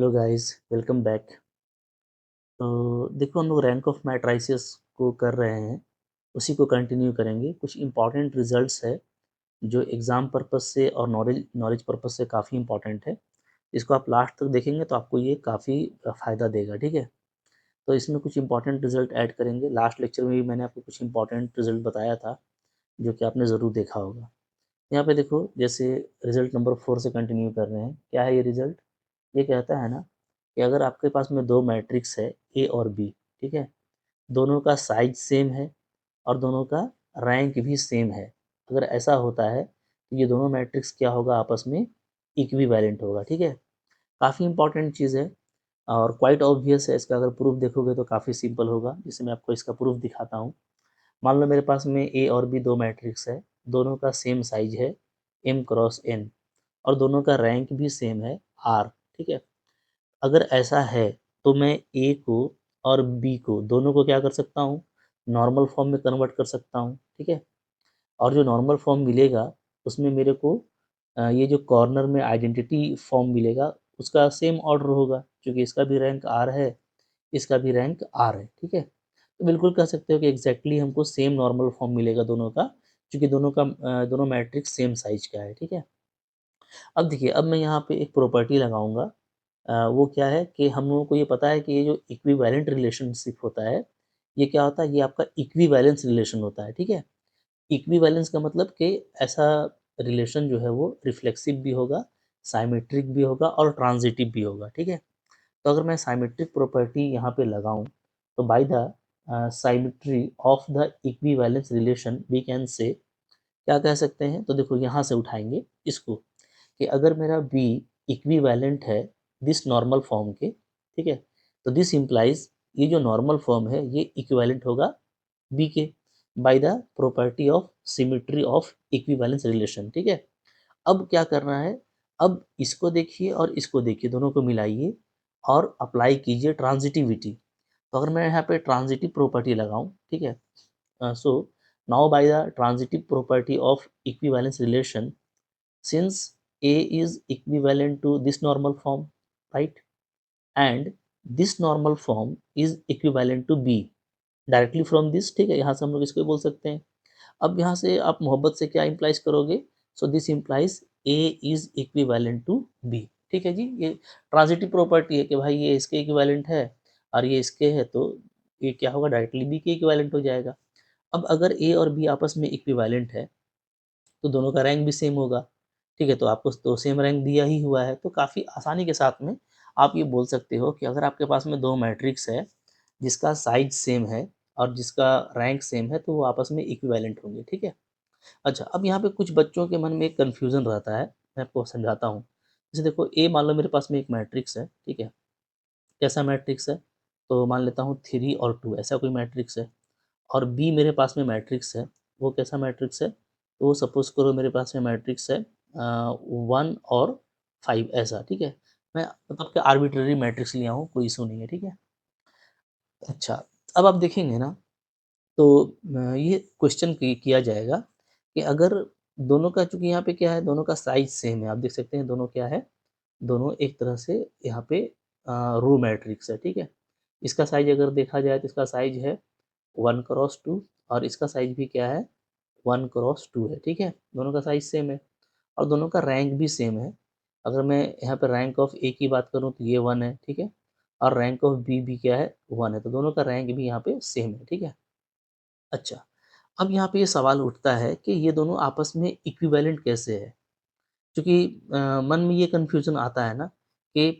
Hello guys, welcome back. तो देखो, हम लोग रैंक ऑफ मैट्राइसेस को कर रहे हैं, उसी को कंटिन्यू करेंगे। कुछ इंपॉर्टेंट रिजल्ट्स है जो एग्ज़ाम पर्पस से और नॉलेज नॉलेज पर्पस से काफ़ी इंपॉर्टेंट है। इसको आप लास्ट तक देखेंगे तो आपको ये काफ़ी फ़ायदा देगा, ठीक है। तो इसमें कुछ इंपॉर्टेंट रिजल्ट ऐड करेंगे। लास्ट लेक्चर में भी मैंने आपको कुछ इंपॉर्टेंट रिजल्ट बताया था, जो कि आपने ज़रूर देखा होगा। यहाँ पे देखो, जैसे रिजल्ट नंबर 4 से कंटिन्यू कर रहे हैं। क्या है ये रिजल्ट? ये कहता है ना कि अगर आपके पास में दो मैट्रिक्स है, ए और बी, ठीक है, दोनों का साइज सेम है और दोनों का रैंक भी सेम है। अगर ऐसा होता है तो ये दोनों मैट्रिक्स क्या होगा, आपस में इक्विवेलेंट होगा, ठीक है। काफ़ी इंपॉर्टेंट चीज़ है और क्वाइट ऑब्वियस है। इसका अगर प्रूफ देखोगे तो काफ़ी सिंपल होगा, जिसे मैं आपको इसका प्रूफ दिखाता हूँ। मान लो मेरे पास में ए और बी दो मैट्रिक्स है, दोनों का सेम साइज है m क्रॉस n, और दोनों का रैंक भी सेम है r, ठीक है। अगर ऐसा है तो मैं ए को और बी को, दोनों को क्या कर सकता हूँ, नॉर्मल फॉर्म में कन्वर्ट कर सकता हूँ, ठीक है। और जो नॉर्मल फॉर्म मिलेगा उसमें मेरे को ये जो कॉर्नर में आइडेंटिटी फॉर्म मिलेगा उसका सेम ऑर्डर होगा, क्योंकि इसका भी रैंक आर है, इसका भी रैंक आर है, ठीक है। तो बिल्कुल कह सकते हो कि एग्जैक्टली हमको सेम नॉर्मल फॉर्म मिलेगा दोनों का, क्योंकि दोनों मैट्रिक्स सेम साइज का है, ठीक है। अब देखिए, अब मैं यहाँ पे एक प्रॉपर्टी लगाऊंगा। वो क्या है कि हम लोगों को ये पता है कि ये जो इक्विवेलेंट रिलेशनशिप होता है, ये क्या होता है, ये आपका इक्विवेलेंस रिलेशन होता है, ठीक है। इक्विवेलेंस का मतलब कि ऐसा रिलेशन जो है वो रिफ्लेक्सिव भी होगा, साइमेट्रिक भी होगा और ट्रांजिटिव भी होगा, ठीक है। तो अगर मैं साइमेट्रिक प्रॉपर्टी यहाँ पे लगाऊं तो by the symmetry of the equivalence relation we can say, क्या कह सकते हैं, तो देखो यहाँ से उठाएंगे इसको, कि अगर मेरा बी इक्विवेलेंट है दिस नॉर्मल फॉर्म के, ठीक है, तो दिस इम्प्लाइज ये जो नॉर्मल फॉर्म है ये इक्विवेलेंट होगा बी के, by the property of symmetry of equivalence relation, ठीक है। अब क्या करना है, अब इसको देखिए और इसको देखिए, दोनों को मिलाइए और अप्लाई कीजिए ट्रांजिटिविटी। तो अगर मैं यहाँ पे ट्रांजिटिव प्रॉपर्टी लगाऊं, ठीक है, so now by the transitive property of equivalence relation, since A is equivalent to this normal form, right, and this normal form is equivalent to B directly from this, ठीक है, यहाँ से हम लोग इसको बोल सकते हैं। अब यहाँ से आप मोहब्बत से क्या इम्प्लाइज करोगे, so this implies A is equivalent to B, ठीक है जी। ये ट्रांजिटिव प्रॉपर्टी है कि भाई ये इसके इक्विवेलेंट है और ये इसके है, तो ये क्या होगा, डायरेक्टली बी के इक्विवेलेंट हो जाएगा। अब अगर ए और बी आपस में इक्विवेलेंट है तो दोनों का रैंक भी सेम होगा, ठीक है। तो आपको तो सेम रैंक दिया ही हुआ है, तो काफ़ी आसानी के साथ में आप ये बोल सकते हो कि अगर आपके पास में दो मैट्रिक्स है जिसका साइज सेम है और जिसका रैंक सेम है, तो वो आपस में इक्विवेलेंट होंगे, ठीक है। अच्छा, अब यहाँ पे कुछ बच्चों के मन में एक कन्फ्यूज़न रहता है, मैं आपको समझाता हूँ। जैसे देखो, ए मान लो मेरे पास में एक मैट्रिक्स है, ठीक है। कैसा मैट्रिक्स है, तो मान लेता हूँ 3 और 2, ऐसा कोई मैट्रिक्स है। और बी मेरे पास में मैट्रिक्स है, वो कैसा मैट्रिक्स है, तो वो सपोज करो मेरे पास में मैट्रिक्स है 1 और 5, ऐसा, ठीक है। मैं मतलब कि आर्बिट्ररी मैट्रिक्स लिया हूँ, कोई इशू नहीं है, ठीक है। अच्छा, अब आप देखेंगे ना, तो ये क्वेश्चन किया जाएगा कि अगर दोनों का, चूंकि यहाँ पे क्या है, दोनों का साइज सेम है, आप देख सकते हैं दोनों क्या है, दोनों एक तरह से यहाँ पे रो मैट्रिक्स है, ठीक है। इसका साइज अगर देखा जाए तो इसका साइज है 1 क्रॉस 2, और इसका साइज भी क्या है, 1 क्रॉस 2 है, ठीक है। दोनों का साइज सेम है और दोनों का रैंक भी सेम है। अगर मैं यहाँ पर रैंक ऑफ ए की बात करूँ तो ये 1 है, ठीक है, और रैंक ऑफ बी भी क्या है, 1 है, तो दोनों का रैंक भी यहाँ पे सेम है, ठीक है। अच्छा, अब यहाँ पे ये सवाल उठता है कि ये दोनों आपस में इक्विवेलेंट कैसे है, क्योंकि मन में ये कन्फ्यूजन आता है ना कि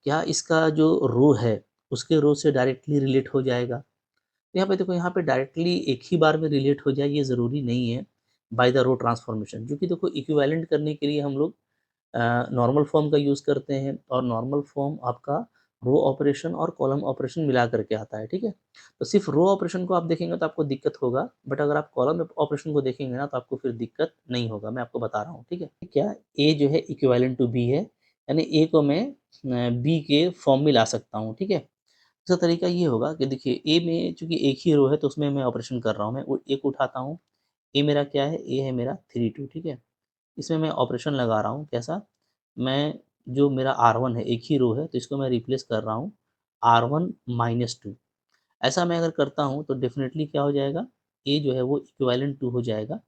क्या इसका जो रो है उसके रो से डायरेक्टली रिलेट हो जाएगा। तो यहाँ पे देखो, यहाँ पे डायरेक्टली एक ही बार में रिलेट हो जाए ये ज़रूरी नहीं है बाय द रो ट्रांसफॉर्मेशन, क्योंकि देखो इक्विवेलेंट करने के लिए हम लोग नॉर्मल फॉर्म का यूज़ करते हैं, और नॉर्मल फॉर्म आपका रो ऑपरेशन और कॉलम ऑपरेशन मिला करके आता है, ठीक है। तो सिर्फ रो ऑपरेशन को आप देखेंगे तो आपको दिक्कत होगा, बट अगर आप कॉलम ऑपरेशन को देखेंगे ना तो आपको फिर दिक्कत नहीं होगा, मैं आपको बता रहा हूँ, ठीक है। क्या ए जो है इक्विवेलेंट टू बी है, यानी ए को मैं बी के फॉर्म में ला सकता हूँ, ठीक है। दूसरा तरीका ये होगा कि देखिए, ए में चूंकि एक ही रो है तो उसमें मैं ऑपरेशन कर रहा हूँ, मैं एक उठाता हूँ। ए मेरा क्या है, ए है मेरा 3 2, ठीक है। इसमें मैं ऑपरेशन लगा रहा हूँ, कैसा, मैं जो मेरा R1 है, एक ही रो है, तो इसको मैं रिप्लेस कर रहा हूँ R1 माइनस 2। ऐसा मैं अगर करता हूँ तो डेफ़िनेटली क्या हो जाएगा, ए जो है वो इक्विवेलेंट टू हो जाएगा,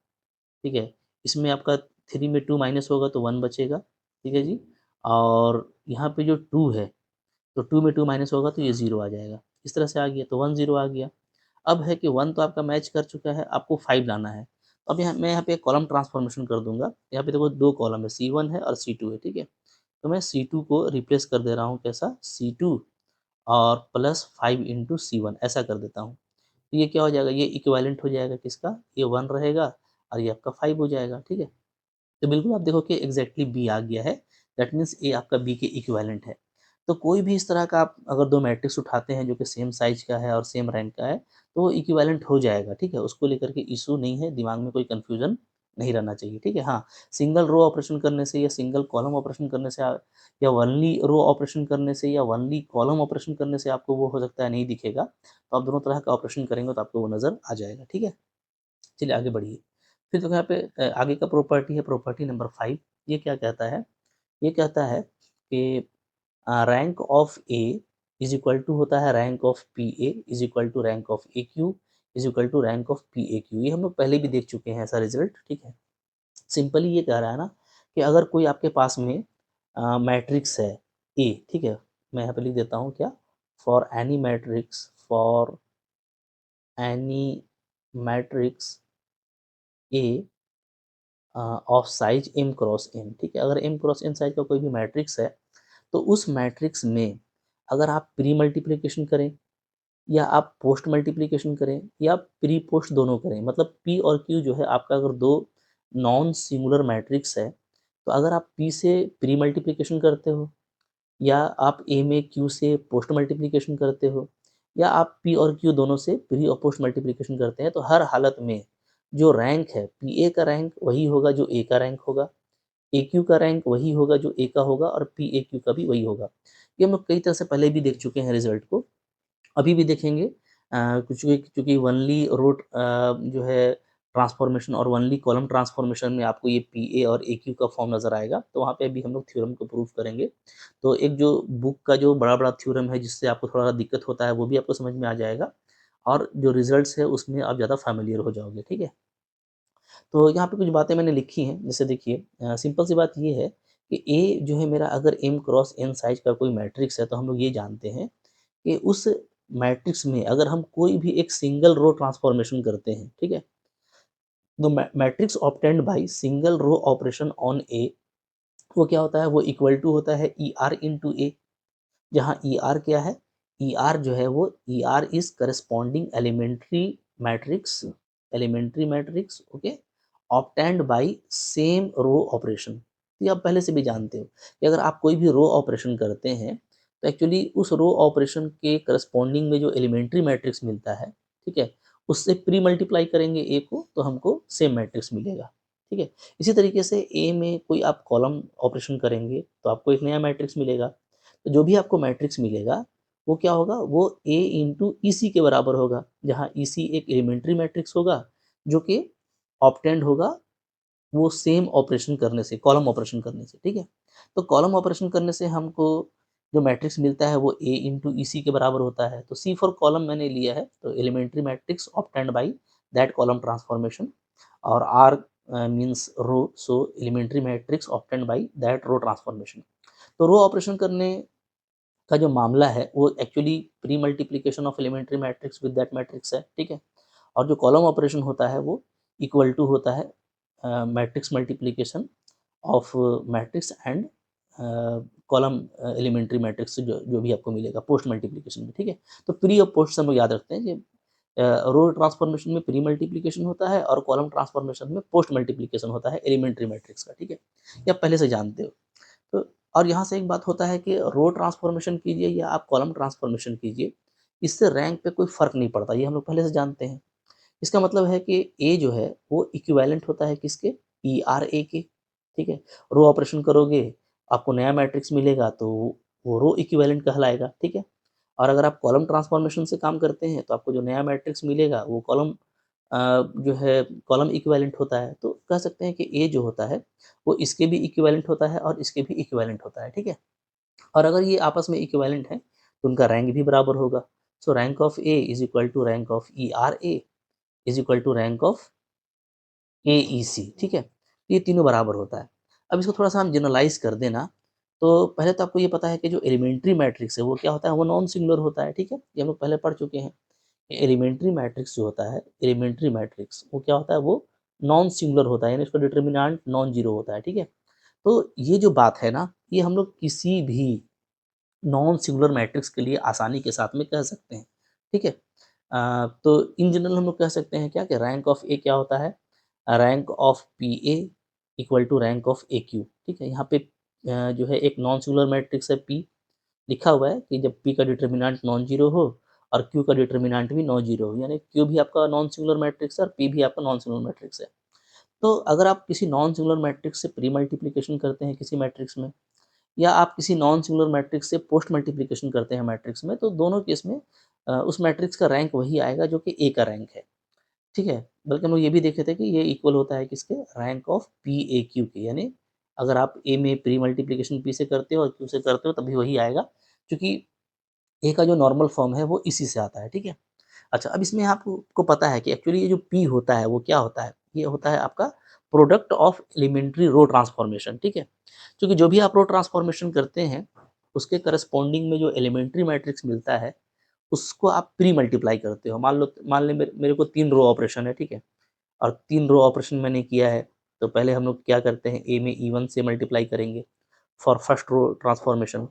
ठीक है? इसमें आपका 3 में 2 माइनस होगा तो 1 बचेगा, ठीक है जी? और यहाँ पे जो 2 है, तो 2 में 2 माइनस होगा तो ये 0 आ जाएगा। इस तरह से आ गया, तो 1 0 आ गया। अब है कि 1 तो आपका मैच कर चुका है, आपको 5 लाना है। अब यहाँ पे कॉलम ट्रांसफॉर्मेशन कर दूँगा। यहाँ पे देखो 2 कॉलम है, C1 है और C2 है, ठीक है? तो मैं C2 को रिप्लेस कर दे रहा हूँ कैसा, C2 और प्लस 5 इंटू C1 ऐसा कर देता हूँ। तो ये क्या हो जाएगा, ये इक्विवेलेंट हो जाएगा किसका, ये 1 रहेगा और ये आपका 5 हो जाएगा, ठीक है? तो बिल्कुल आप देखो कि एग्जैक्टली बी आ गया है, दैट मीन्स ए आपका बी के इक्विवेलेंट है। तो कोई भी इस तरह का आप अगर दो मैट्रिक्स उठाते हैं जो कि सेम साइज का है और सेम रैंक का है, तो वो इक्विवेलेंट हो जाएगा, ठीक है? उसको लेकर के इशू नहीं है, दिमाग में कोई कन्फ्यूजन नहीं रहना चाहिए, ठीक है? हाँ, सिंगल रो ऑपरेशन करने से या सिंगल कॉलम ऑपरेशन करने से या ओनली रो ऑपरेशन करने से या ओनली कॉलम ऑपरेशन करने से आपको वो हो सकता है नहीं दिखेगा, तो आप दोनों तरह का ऑपरेशन करेंगे तो आपको वो नज़र आ जाएगा, ठीक है? चलिए आगे बढ़िए। फिर देखो यहाँ पे आगे का प्रॉपर्टी है, प्रॉपर्टी नंबर 5। ये क्या कहता है? ये कहता है कि rank of A is equal to होता है rank of P A is equal to rank of A Q is equal to rank of P A Q. ये हम लोग पहले भी देख चुके हैं ऐसा रिजल्ट, ठीक है? सिंपली ये कह रहा है ना कि अगर कोई आपके पास में मैट्रिक्स है ए, ठीक है? मैं यहाँ पे लिख देता हूँ क्या, for any matrix, for any matrix A of size M cross N, ठीक है? अगर एम क्रॉस एन साइज का कोई भी मैट्रिक्स है, तो उस मैट्रिक्स में अगर आप प्री मल्टीप्लिकेशन करें या आप पोस्ट मल्टीप्लिकेशन करें या प्री पोस्ट दोनों करें, मतलब पी और क्यू जो है आपका अगर दो नॉन सिंगुलर मैट्रिक्स है, तो अगर आप पी से प्री मल्टीप्लिकेशन करते हो या आप ए में क्यू से पोस्ट मल्टीप्लिकेशन करते हो या आप पी और क्यू दोनों से प्री और पोस्ट मल्टीप्लिकेशन करते हैं, तो हर हालत में जो रैंक है, पी ए का रैंक वही होगा जो ए का रैंक होगा, ए क्यू का रैंक वही होगा जो ए का होगा और पी ए क्यू का भी वही होगा। ये हम लोग कई तरह से पहले भी देख चुके हैं रिजल्ट को, अभी भी देखेंगे। चूँकि ओनली रो जो है ट्रांसफॉर्मेशन और ओनली कॉलम ट्रांसफॉर्मेशन में आपको ये पी ए और ए क्यू का फॉर्म नज़र आएगा, तो वहाँ पे अभी हम लोग थ्योरम को प्रूव करेंगे। तो एक जो बुक का जो बड़ा-बड़ा थ्योरम है जिससे आपको थोड़ा दिक्कत होता है, वो भी आपको समझ में आ जाएगा और जो रिजल्ट्स है उसमें आप ज़्यादा फ़ैमिलियर हो जाओगे, ठीक है? तो यहाँ पे कुछ बातें मैंने लिखी हैं, जैसे देखिए सिंपल सी बात ये है कि ए जो है मेरा अगर एम क्रॉस एन साइज़ का कोई मैट्रिक्स है, तो हम लोग ये जानते हैं कि उस मैट्रिक्स में अगर हम कोई भी एक सिंगल रो ट्रांसफॉर्मेशन करते हैं, ठीक है? तो matrix obtained by single row operation on A, वो क्या होता है? वो इक्वल टू होता है ई आर इंटू ए, जहाँ ई आर क्या है? ई आर जो है वो E R is corresponding elementary matrix, okay, obtained by same row operation. ये आप पहले से भी जानते हो कि अगर आप कोई भी रो ऑपरेशन करते हैं, तो एक्चुअली उस रो ऑपरेशन के करस्पॉन्डिंग में जो एलिमेंट्री मैट्रिक्स मिलता है, ठीक है? उससे प्री मल्टीप्लाई करेंगे ए को तो हमको सेम मैट्रिक्स मिलेगा, ठीक है? इसी तरीके से ए में कोई आप कॉलम ऑपरेशन करेंगे तो आपको एक नया मैट्रिक्स मिलेगा। तो जो भी आपको मैट्रिक्स मिलेगा, वो क्या होगा? वो ए इंटू ई सी के बराबर होगा, जहाँ ई सी एक एलिमेंट्री मैट्रिक्स होगा जो कि ऑब्टेन्ड होगा वो सेम ऑपरेशन करने से, कॉलम ऑपरेशन करने से, ठीक है? तो कॉलम ऑपरेशन करने से हमको जो मैट्रिक्स मिलता है वो ए इंटू ई सी के बराबर होता है। तो सी फॉर कॉलम मैंने लिया है, तो elementary matrix obtained by that column transformation, और R means row, so elementary matrix obtained by that row transformation. तो रो ऑपरेशन करने का जो मामला है वो actually pre multiplication of elementary matrix with that matrix है, ठीक है? और जो कॉलम ऑपरेशन होता है वो इक्वल टू होता है matrix multiplication of matrix and column elementary matrix जो जो भी आपको मिलेगा पोस्ट मल्टीप्लिकेशन में, ठीक है? तो प्री और पोस्ट से हम लोग याद रखते हैं कि रो ट्रांसफॉर्मेशन में प्री मल्टीप्लिकेशन होता है और कॉलम ट्रांसफॉर्मेशन में पोस्ट मल्टीप्लिकेशन होता है एलिमेंट्री मैट्रिक्स का, ठीक है? ये आप पहले से जानते हो। तो और यहाँ से एक बात होता है कि रो ट्रांसफॉर्मेशन कीजिए या आप कॉलम ट्रांसफॉर्मेशन कीजिए, इससे रैंक पे कोई फ़र्क नहीं पड़ता, ये हम लोग पहले से जानते हैं। इसका मतलब है कि ए जो है वो इक्विवेलेंट होता है किसके? ई आर ए के, ठीक है? रो ऑपरेशन करोगे, आपको नया मैट्रिक्स मिलेगा तो वो रो इक्विवेलेंट कहलाएगा, ठीक है? और अगर आप कॉलम ट्रांसफॉर्मेशन से काम करते हैं तो आपको जो नया मैट्रिक्स मिलेगा वो कॉलम जो है कॉलम इक्विवेलेंट होता है, तो कह सकते हैं कि ए जो होता है वो इसके भी इक्विवेलेंट होता है और इसके भी इक्विवेलेंट होता है, ठीक है? और अगर ये आपस में इक्विवेलेंट हैं तो उनका रैंक भी बराबर होगा। So rank of A is equal to rank of E R A is equal to rank of A E C, ठीक है? ये तीनों बराबर होता है। अब इसको थोड़ा सा हम जनरलाइज कर दें ना, तो पहले तो आपको ये पता है कि जो एलिमेंट्री मैट्रिक्स है वो क्या होता है, वो नॉन सिंगुलर होता है, ठीक है? ये हम लोग पहले पढ़ चुके हैं। एलिमेंट्री मैट्रिक्स जो होता है, एलिमेंट्री मैट्रिक्स वो क्या होता है, वो नॉन सिंगुलर होता है, यानी उसका डिटर्मिनेंट नॉन जीरो होता है, ठीक है? तो ये जो बात है ना, ये हम लोग किसी भी नॉन सिंगुलर मैट्रिक्स के लिए आसानी के साथ में कह सकते हैं, ठीक है? तो इन जनरल हम लोग कह सकते हैं क्या कि रैंक ऑफ ए क्या होता है, rank of P A equal to rank of A Q, ठीक है? यहाँ पे जो है एक नॉन सिंगुलर मैट्रिक्स है पी, लिखा हुआ है कि जब पी का डिटर्मिनेंट नॉन जीरो हो और क्यू का डिटर्मिनेंट भी नॉन जीरो हो, यानी क्यू भी आपका नॉन सिंगुलर मैट्रिक्स है और पी भी आपका नॉन सिंगुलर मैट्रिक्स है। तो अगर आप किसी नॉन सिंगुलर मैट्रिक्स से प्री मल्टीप्लिकेशन करते हैं किसी मैट्रिक्स में, या आप किसी नॉन सिंगुलर मैट्रिक्स से पोस्ट मल्टीप्लिकेशन करते हैं मैट्रिक्स में, तो दोनों केस में उस मैट्रिक्स का रैंक वही आएगा जो कि ए का रैंक है, ठीक है? बल्कि हम लोग ये भी देखे थे कि ये इक्वल होता है किसके, rank of P A Q के, यानी अगर आप ए में प्री मल्टीप्लिकेशन पी से करते हो और क्यू से करते हो तभी वही आएगा, क्योंकि ए का जो नॉर्मल फॉर्म है वो इसी से आता है, ठीक है? अच्छा, अब इसमें आपको पता है कि एक्चुअली ये जो पी होता है वो क्या होता है? ये होता है आपका product of elementary row transformation, ठीक है? क्योंकि जो भी आप रो ट्रांसफॉर्मेशन करते हैं, उसके करस्पॉन्डिंग में जो एलिमेंट्री मैट्रिक्स मिलता है, उसको आप प्री मल्टीप्लाई करते हो। मान लें मेरे को 3 रो ऑपरेशन है, ठीक है? और 3 रो ऑपरेशन मैंने किया है, तो पहले हम लोग क्या करते हैं, ए में ई1 से मल्टीप्लाई करेंगे for first row transformation,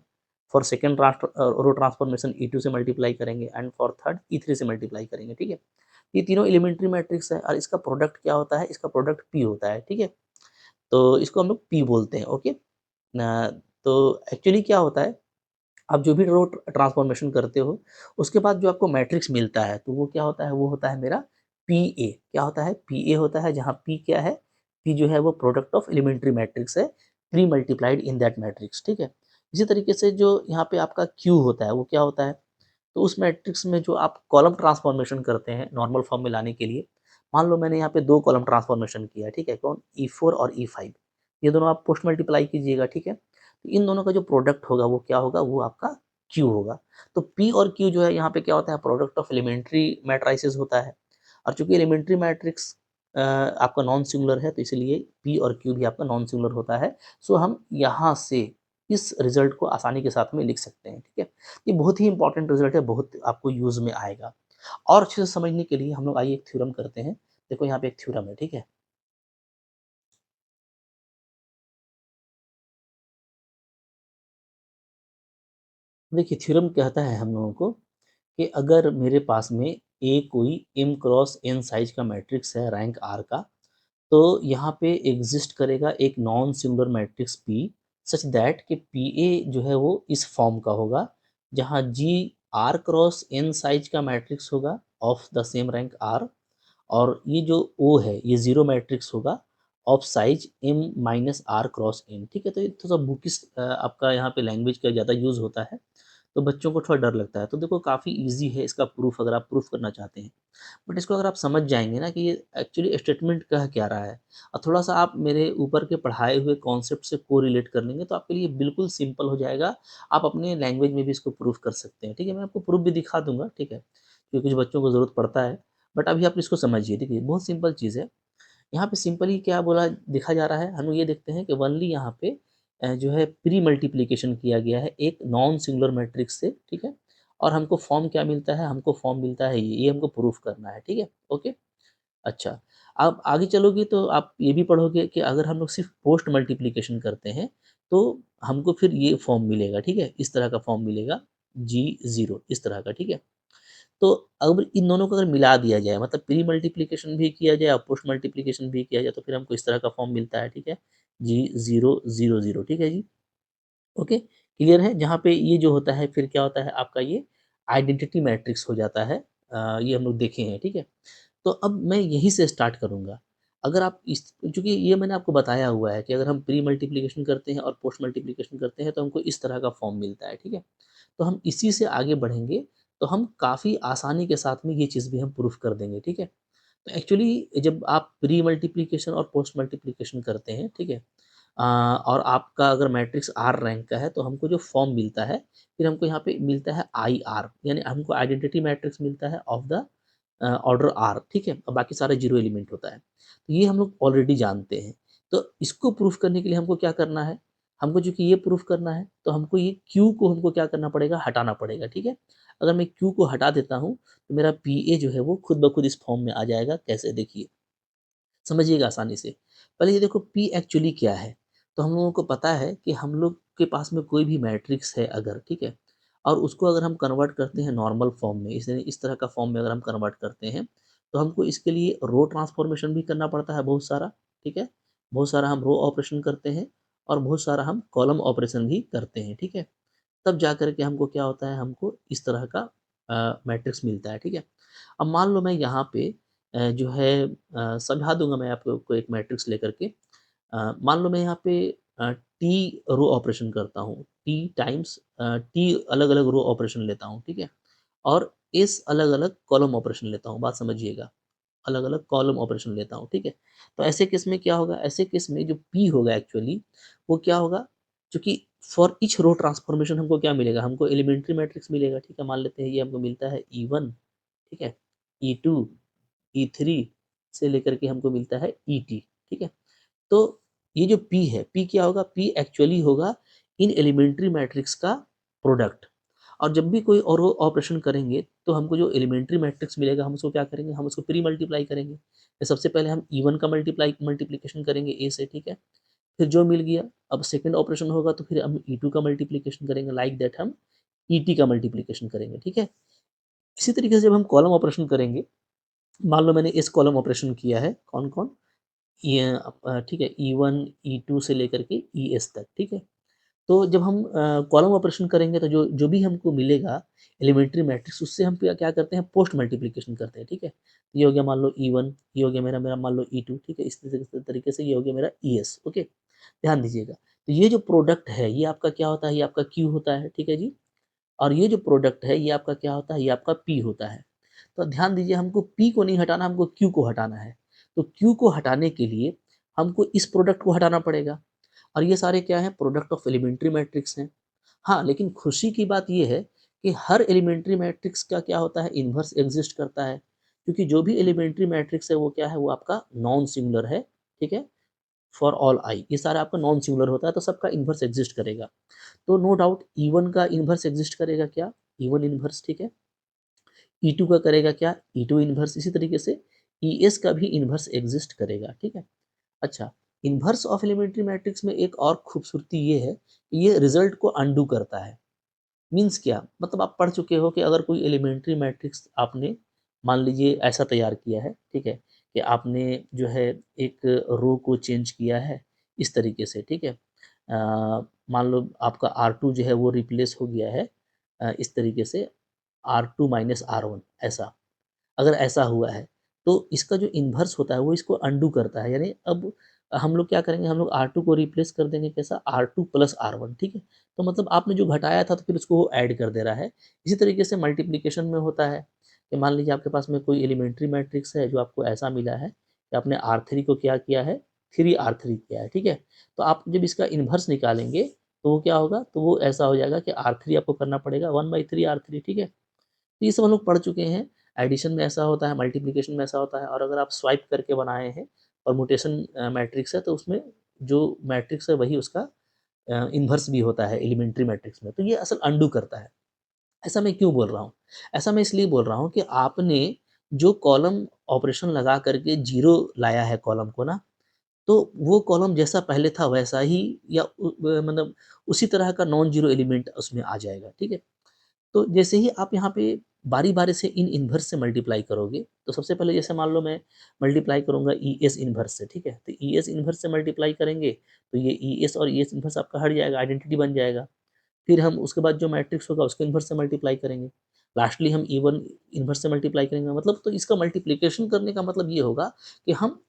for second row transformation ई2 से मल्टीप्लाई करेंगे एंड फॉर थर्ड ई3 से मल्टीप्लाई करेंगे, ठीक है? ये तीनों एलिमेंट्री मैट्रिक्स है और इसका प्रोडक्ट क्या होता है, इसका प्रोडक्ट पी होता है, ठीक है? तो इसको हम लोग पी बोलते हैं, ओके? तो एक्चुअली क्या होता है, आप जो भी रो ट्रांसफॉर्मेशन करते हो, उसके बाद जो आपको मैट्रिक्स मिलता है, तो वो क्या होता है, वो होता है मेरा पी ए। क्या होता है, पी ए होता है, जहाँ पी क्या है, पी जो है वो प्रोडक्ट ऑफ एलिमेंट्री मैट्रिक्स है, pre multiplied in that matrix, ठीक है? इसी तरीके से जो यहाँ पे आपका क्यू होता है वो क्या होता है, तो उस मैट्रिक्स में जो आप कॉलम ट्रांसफॉर्मेशन करते हैं नॉर्मल फॉर्म में लाने के लिए, मान लो मैंने यहाँ पे 2 कॉलम ट्रांसफॉर्मेशन किया है, ठीक है? कौन, ई4 और ई5, ये दोनों आप पोस्ट मल्टीप्लाई कीजिएगा, ठीक है? तो इन दोनों का जो प्रोडक्ट होगा वो क्या होगा, वो आपका क्यू होगा। तो पी और क्यू जो है यहाँ पे क्या होता है, प्रोडक्ट ऑफ एलिमेंट्री मैट्राइसेस होता है, और चूंकि एलिमेंट्री मैट्रिक्स आपका नॉन सिंगुलर है, तो इसलिए पी और क्यू भी आपका नॉन सिंगुलर होता है। सो हम यहाँ से इस रिजल्ट को आसानी के साथ में लिख सकते हैं, ठीक है? ये बहुत ही इंपॉर्टेंट रिजल्ट है, बहुत आपको यूज़ में आएगा। और अच्छे से समझने के लिए हम लोग आइए एक थ्योरम करते हैं। देखो यहाँ पे एक थ्योरम है, ठीक है? देखिए थ्योरम कहता है हम लोगों को कि अगर मेरे पास में ए कोई m क्रॉस n साइज का मैट्रिक्स है रैंक r का, तो यहाँ पे एग्जिस्ट करेगा एक non singular matrix P such that कि पी ए जो है वो इस फॉर्म का होगा, जहाँ G r cross n size का मैट्रिक्स होगा of the same rank r, और ये जो O है ये जीरो मैट्रिक्स होगा of size m minus R cross n, ठीक है? तो ये थोड़ा सा बुकिस आपका यहाँ पे लैंग्वेज का ज़्यादा यूज़ होता है, तो बच्चों को थोड़ा डर लगता है। तो देखो काफ़ी ईज़ी है इसका प्रूफ, अगर आप प्रूफ करना चाहते हैं। बट इसको अगर आप समझ जाएँगे ना कि ये एक्चुअली स्टेटमेंट कह क्या रहा है, और थोड़ा-सा आप मेरे ऊपर के पढ़ाए हुए कॉन्सेप्ट से कोरिलेट कर लेंगे, तो आपके लिए बिल्कुल सिंपल हो जाएगा। आप अपने लैंग्वेज में भी इसको प्रूफ कर सकते हैं, ठीक है? मैं आपको प्रूफ भी दिखा दूँगा, ठीक है? क्योंकि कुछ बच्चों को ज़रूरत पड़ता है। बट अभी आप इसको समझिए, देखिए बहुत सिंपल चीज़ है। यहाँ पे सिंपली क्या बोला दिखा जा रहा है, हम लोग ये देखते हैं कि ओनली यहाँ पे जो है प्री मल्टीप्लिकेशन किया गया है एक नॉन सिंगुलर मैट्रिक्स से, ठीक है? और हमको फॉर्म क्या मिलता है, हमको फॉर्म मिलता है ये हमको प्रूफ करना है, ठीक है? ओके। अच्छा, आप आगे चलोगे तो आप ये भी पढ़ोगे कि अगर हम लोग सिर्फ पोस्ट मल्टीप्लिकेशन करते हैं, तो हमको फिर ये फॉर्म मिलेगा, ठीक है? इस तरह का फॉर्म मिलेगा, जी ज़ीरो इस तरह का, ठीक है? तो अब इन दोनों को अगर मिला दिया जाए, मतलब प्री मल्टीप्लिकेशन भी किया जाए और पोस्ट मल्टीप्लिकेशन भी किया जाए, तो फिर हमको इस तरह का फॉर्म मिलता है, ठीक है? जी ज़ीरो ज़ीरो ज़ीरो, ठीक है जी? ओके, क्लियर है? जहाँ पे ये जो होता है फिर क्या होता है आपका, ये आइडेंटिटी मैट्रिक्स हो जाता है। ये हम लोग देखे हैं, ठीक है? तो अब मैं यहीं से स्टार्ट करूँगा। अगर आप इस, चूँकि ये मैंने आपको बताया हुआ है कि अगर हम प्री मल्टीप्लिकेशन करते हैं और पोस्ट मल्टीप्लिकेशन करते हैं, तो हमको इस तरह का फॉर्म मिलता है, ठीक है? तो हम इसी से आगे बढ़ेंगे, तो हम काफ़ी आसानी के साथ में ये चीज़ भी हम प्रूफ कर देंगे, ठीक है? तो एक्चुअली जब आप प्री मल्टीप्लिकेशन और पोस्ट मल्टीप्लिकेशन करते हैं, ठीक है? और आपका अगर मैट्रिक्स आर रैंक का है तो हमको जो फॉर्म मिलता है, फिर हमको यहाँ पे मिलता है आईआर, यानी हमको आइडेंटिटी मैट्रिक्स मिलता है ऑफ द ऑर्डर आर, ठीक है? और बाकी सारे 0 एलिमेंट होता है। तो ये हम लोग ऑलरेडी जानते हैं। तो इसको प्रूफ करने के लिए हमको क्या करना है? हमको चूँकि ये प्रूफ करना है, तो हमको ये क्यू को हमको क्या करना पड़ेगा? हटाना पड़ेगा, ठीक है? अगर मैं क्यू को हटा देता हूँ, तो मेरा पीए जो है वो खुद ब खुद इस फॉर्म में आ जाएगा। कैसे? देखिए, समझिएगा आसानी से। पहले ये देखो पी एक्चुअली क्या है? तो हम लोगों को पता है कि हम लोग के पास में कोई भी मैट्रिक्स है अगर, ठीक है? और उसको अगर हम कन्वर्ट करते हैं नॉर्मल फॉर्म में, इस तरह का फॉर्म में अगर हम कन्वर्ट करते हैं, तो हमको इसके लिए रो ट्रांसफॉर्मेशन भी करना पड़ता है बहुत सारा, ठीक है? बहुत सारा हम रो ऑपरेशन करते हैं और बहुत सारा हम कॉलम ऑपरेशन भी करते हैं, ठीक है? तब जा कर के हमको क्या होता है, हमको इस तरह का मैट्रिक्स मिलता है, ठीक है? अब मान लो मैं यहाँ पे जो है समझा दूँगा मैं आप लोग को एक मैट्रिक्स लेकर के। मान लो मैं यहाँ पे टी रो ऑपरेशन करता हूँ, टी टाइम्स टी अलग-अलग रो ऑपरेशन लेता हूँ, ठीक है? और एस अलग-अलग कॉलम ऑपरेशन लेता हूँ, बात समझिएगा। अलग-अलग कॉलम ऑपरेशन लेता हूँ, ठीक है? तो ऐसे केस में क्या होगा, ऐसे केस में जो पी होगा एक्चुअली, वो क्या होगा, चूँकि फॉर ईच रो ट्रांसफॉर्मेशन हमको क्या मिलेगा, हमको एलिमेंट्री मैट्रिक्स मिलेगा, ठीक है? मान लेते हैं ये हमको मिलता है ई1, ठीक है? ई2, ई3 से लेकर के हमको मिलता है ईटी, ठीक है? तो ये जो P है, P क्या होगा? P एक्चुअली होगा इन एलिमेंट्री मैट्रिक्स का प्रोडक्ट। और जब भी कोई और वो ऑपरेशन करेंगे, तो हमको जो एलिमेंट्री मैट्रिक्स मिलेगा, हम उसको क्या करेंगे? हम उसको प्री मल्टीप्लाई करेंगे। तो सबसे पहले हम E1 का मल्टीप्लिकेशन करेंगे A से, ठीक है? फिर जो मिल गया, अब सेकंड ऑपरेशन होगा तो फिर हम E2 का मल्टीप्लिकेशन करेंगे, लाइक दैट हम ET का मल्टीप्लिकेशन करेंगे, ठीक है? इसी तरीके से जब हम कॉलम ऑपरेशन करेंगे, मान लो मैंने इस कॉलम ऑपरेशन किया है, कौन-कौन? ये ठीक है, ई1, ई2 से लेकर के ईएस तक, ठीक है? तो जब हम कॉलम ऑपरेशन करेंगे तो जो जो भी हमको मिलेगा एलिमेंट्री मैट्रिक्स, उससे हम क्या क्या करते हैं, पोस्ट मल्टीप्लिकेशन करते हैं, ठीक है? ये हो गया मान लो ई1, ये हो गया मेरा मेरा मान लो ई2, ठीक है? इस तरीके से ये हो गया मेरा ईएस, ओके? ध्यान दीजिएगा। तो ये जो प्रोडक्ट है, ये आपका क्या होता है? ये आपका क्यू होता है, ठीक है जी? और ये जो प्रोडक्ट है, ये आपका क्या होता है? ये आपका पी होता है। तो ध्यान दीजिए, हमको पी को नहीं हटाना, हमको क्यू को हटाना है। तो क्यू को हटाने के लिए हमको इस प्रोडक्ट को हटाना पड़ेगा, और ये सारे क्या हैं? प्रोडक्ट ऑफ एलिमेंट्री मैट्रिक्स हैं। हाँ, लेकिन खुशी की बात ये है कि हर एलिमेंट्री मैट्रिक्स का क्या होता है? इन्वर्स एग्ज़िस्ट करता है। क्योंकि जो भी एलिमेंट्री मैट्रिक्स है वो क्या है? वो आपका नॉन सिंगुलर है, ठीक है? फॉर ऑल आई, ये सारा आपका नॉन सिंगुलर होता है, तो सबका इन्वर्स एग्ज़िस्ट करेगा। तो नो डाउट E1 का इन्वर्स एग्ज़िस्ट करेगा क्या? E1 इन्वर्स, ठीक है? E2 का करेगा क्या? E2 इन्वर्स, इसी तरीके से ES का भी इन्वर्स एग्ज़िस्ट करेगा, ठीक है? अच्छा, इन्वर्स ऑफ एलिमेंट्री मैट्रिक्स में एक और खूबसूरती ये है कि ये रिज़ल्ट को अनडू करता है। मीन्स क्या? मतलब आप पढ़ चुके हो कि अगर कोई एलिमेंट्री मैट्रिक्स आपने मान लीजिए ऐसा तैयार किया है, ठीक है? कि आपने जो है एक रो को चेंज किया है इस तरीके से, ठीक है? मान लो आपका R2 जो है वो रिप्लेस हो गया है इस तरीके से R2 माइनस R1, ऐसा। अगर ऐसा हुआ है, तो इसका जो इन्वर्स होता है वो इसको अनडू करता है। यानी अब हम लोग क्या करेंगे, हम लोग R2 को रिप्लेस कर देंगे कैसा? R2 प्लस R1, ठीक है? तो मतलब आपने जो घटाया था तो फिर उसको वो ऐड कर दे रहा है। इसी तरीके से मल्टीप्लिकेशन में होता है कि मान लीजिए आपके पास में कोई एलिमेंट्री मैट्रिक्स है जो आपको ऐसा मिला है कि आपने R3 को क्या किया है? 3R3 किया है, ठीक है? तो आप जब इसका इन्वर्स निकालेंगे तो वो क्या होगा? तो वो ऐसा हो जाएगा कि R3 आपको करना पड़ेगा 1/3 R3, ठीक है? तो ये सब हम लोग पढ़ चुके हैं। एडिशन में ऐसा होता है, मल्टीप्लिकेशन में ऐसा होता है, और अगर आप स्वाइप करके बनाए हैं परम्यूटेशन मैट्रिक्स है, तो उसमें जो मैट्रिक्स है वही उसका इन्वर्स भी होता है एलिमेंट्री मैट्रिक्स में। तो ये असल अनडू करता है। ऐसा मैं क्यों बोल रहा हूँ? ऐसा मैं इसलिए बोल रहा हूँ कि आपने जो कॉलम ऑपरेशन लगा करके ज़ीरो लाया है कॉलम को ना, तो वो कॉलम जैसा पहले था वैसा ही, या मतलब उसी तरह का नॉन ज़ीरो एलिमेंट उसमें आ जाएगा, ठीक है? तो जैसे ही आप यहाँ पे बारी-बारी से इन इन्वर्स से मल्टीप्लाई करोगे, तो सबसे पहले जैसे मान लो मैं मल्टीप्लाई करूँगा ईएस इन्वर्स से, ठीक है? तो ईएस इन्वर्स से मल्टीप्लाई करेंगे, तो ये ईएस और ईएस इन्वर्स आपका हट जाएगा, आइडेंटिटी बन जाएगा। फिर हम उसके बाद जो मैट्रिक्स होगा उसके इन्वर्स से मल्टीप्लाई करेंगे। लास्टली हम E1 इन्वर्स से मल्टीप्लाई करेंगे, मतलब तो इसका मल्टीप्लिकेशन करने का मतलब ये होगा कि हम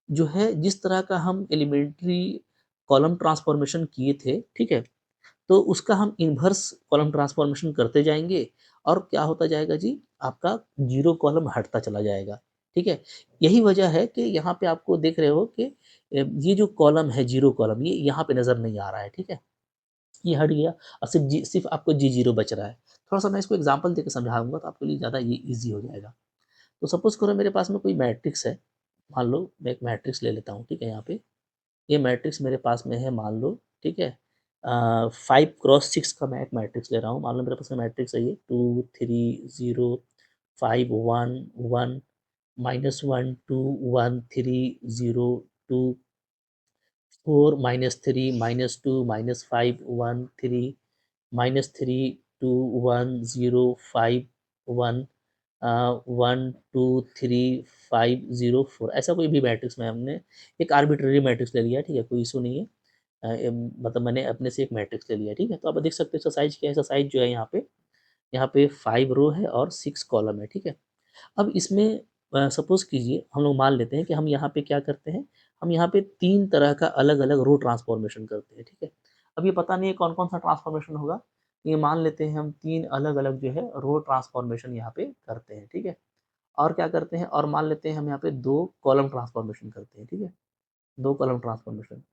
जो है जिस तरह का हम एलिमेंट्री कॉलम ट्रांसफॉर्मेशन किए थे, ठीक है? तो उसका हम इन्वर्स कॉलम ट्रांसफॉर्मेशन करते जाएँगे और क्या होता जाएगा जी, आपका ज़ीरो कॉलम हटता चला जाएगा, ठीक है? यही वजह है कि यहाँ पे आपको देख रहे हो कि ये जो कॉलम है, ज़ीरो कॉलम, ये यहाँ पे नज़र नहीं आ रहा है, ठीक है? ये हट गया और सिर्फ़ आपको G0 बच रहा है। थोड़ा-सा मैं इसको एग्ज़ाम्पल देके समझाऊँगा तो आपके लिए ज़्यादा ये ईज़ी हो जाएगा। तो सपोज़ करो मेरे पास में कोई मैट्रिक्स है, मान लो मैं एक मैट्रिक्स ले लेता हूँ, ठीक है? यहाँ पे ये मैट्रिक्स मेरे पास में है, मान लो, ठीक है? 5 क्रॉस 6 का मैं एक मैट्रिक्स ले रहा हूँ। मान लो मेरे पास में मैट्रिक्स है ये 2, 3, 0, 5, 1, 1, -1, 2, 1, 3, 0, 2, 4, -3, -2, -5, 1, 3, -3, 2, 1, 0, 5, 1, 1, 2, 3, 5, 0, 4, ऐसा कोई भी मैट्रिक्स में हमने एक आर्बिट्रेरी मैट्रिक्स ले लिया, ठीक है? कोई इश्यू नहीं है। मतलब मैंने अपने से एक मैट्रिक्स ले लिया, ठीक है? तो आप देख सकते हो एक्सरसाइज क्या है, एक्सरसाइज जो है यहाँ पे 5 रो है और 6 कॉलम है, ठीक है? अब इसमें सपोज़ कीजिए हम लोग मान लेते हैं कि हम यहाँ पे क्या करते हैं, हम यहाँ पे 3 तरह का अलग-अलग रो ट्रांसफ़ॉर्मेशन करते हैं, ठीक है? अब ये पता नहीं है कौन-कौन सा ट्रांसफ़ॉर्मेशन होगा, ये मान लेते हैं हम 3 अलग-अलग जो है रो ट्रांसफ़ॉर्मेशन यहाँ पे करते हैं, ठीक है? और क्या करते हैं और मान लेते हैं हम यहाँ पे 2 कॉलम ट्रांसफ़ॉर्मेशन करते हैं, ठीक है? 2 कॉलम ट्रांसफ़ॉर्मेशन।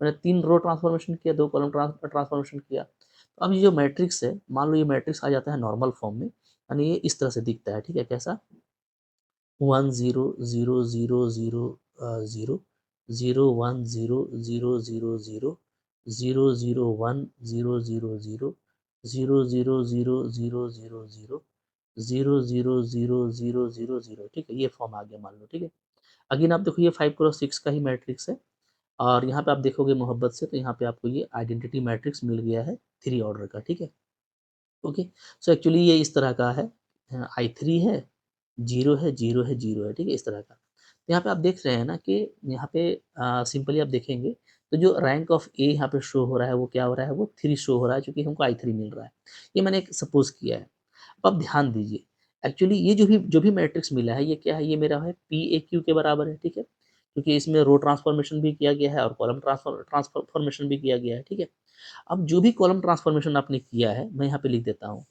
मैंने 3 रो ट्रांसफ़ॉर्मेशन किया, 2 कॉलम ट्रांसफ़ॉर्मेशन किया। तो अब ये जो मैट्रिक्स है, मान लो ये मैट्रिक्स आ जाता है नॉर्मल फ़ॉर्म में, यानी ये इस तरह से दिखता है, ठीक है? कैसा? 1 0 0 0 0 0 0 1 0 0 0 0 0 0 1 0 0 0 0 0 0 0 0 0 0 0 0 0 0 0, ठीक है? ये फॉर्म आ गया मान लो, ठीक है? अगेन आप देखो ये 5 क्रॉस 6 का ही मैट्रिक्स है और यहाँ पे आप देखोगे मोहब्बत से तो यहाँ पे आपको ये आइडेंटिटी मैट्रिक्स मिल गया है 3 ऑर्डर का, ठीक है? ओके, सो एक्चुअली ये इस तरह का है, I3 है, 0 है, 0 है, 0 है, ठीक है? इस तरह का। तो यहाँ पे आप देख रहे हैं ना कि यहाँ पे सिंपली आप देखेंगे तो जो रैंक ऑफ ए यहाँ पे शो हो रहा है वो क्या हो रहा है, वो 3 शो हो रहा है क्योंकि हमको I3 मिल रहा है। ये मैंने एक सपोज़ किया है। अब आप ध्यान दीजिए, एक्चुअली ये जो भी मैट्रिक्स मिला है ये क्या है, ये मेरा है PAQ के बराबर है, ठीक है? क्योंकि इसमें रो ट्रांसफॉर्मेशन भी किया गया है और कॉलम ट्रांसफॉर्मेशन भी किया गया है, ठीक है? अब जो भी कॉलम ट्रांसफॉर्मेशन आपने किया है, मैं यहाँ पे लिख देता हूँ।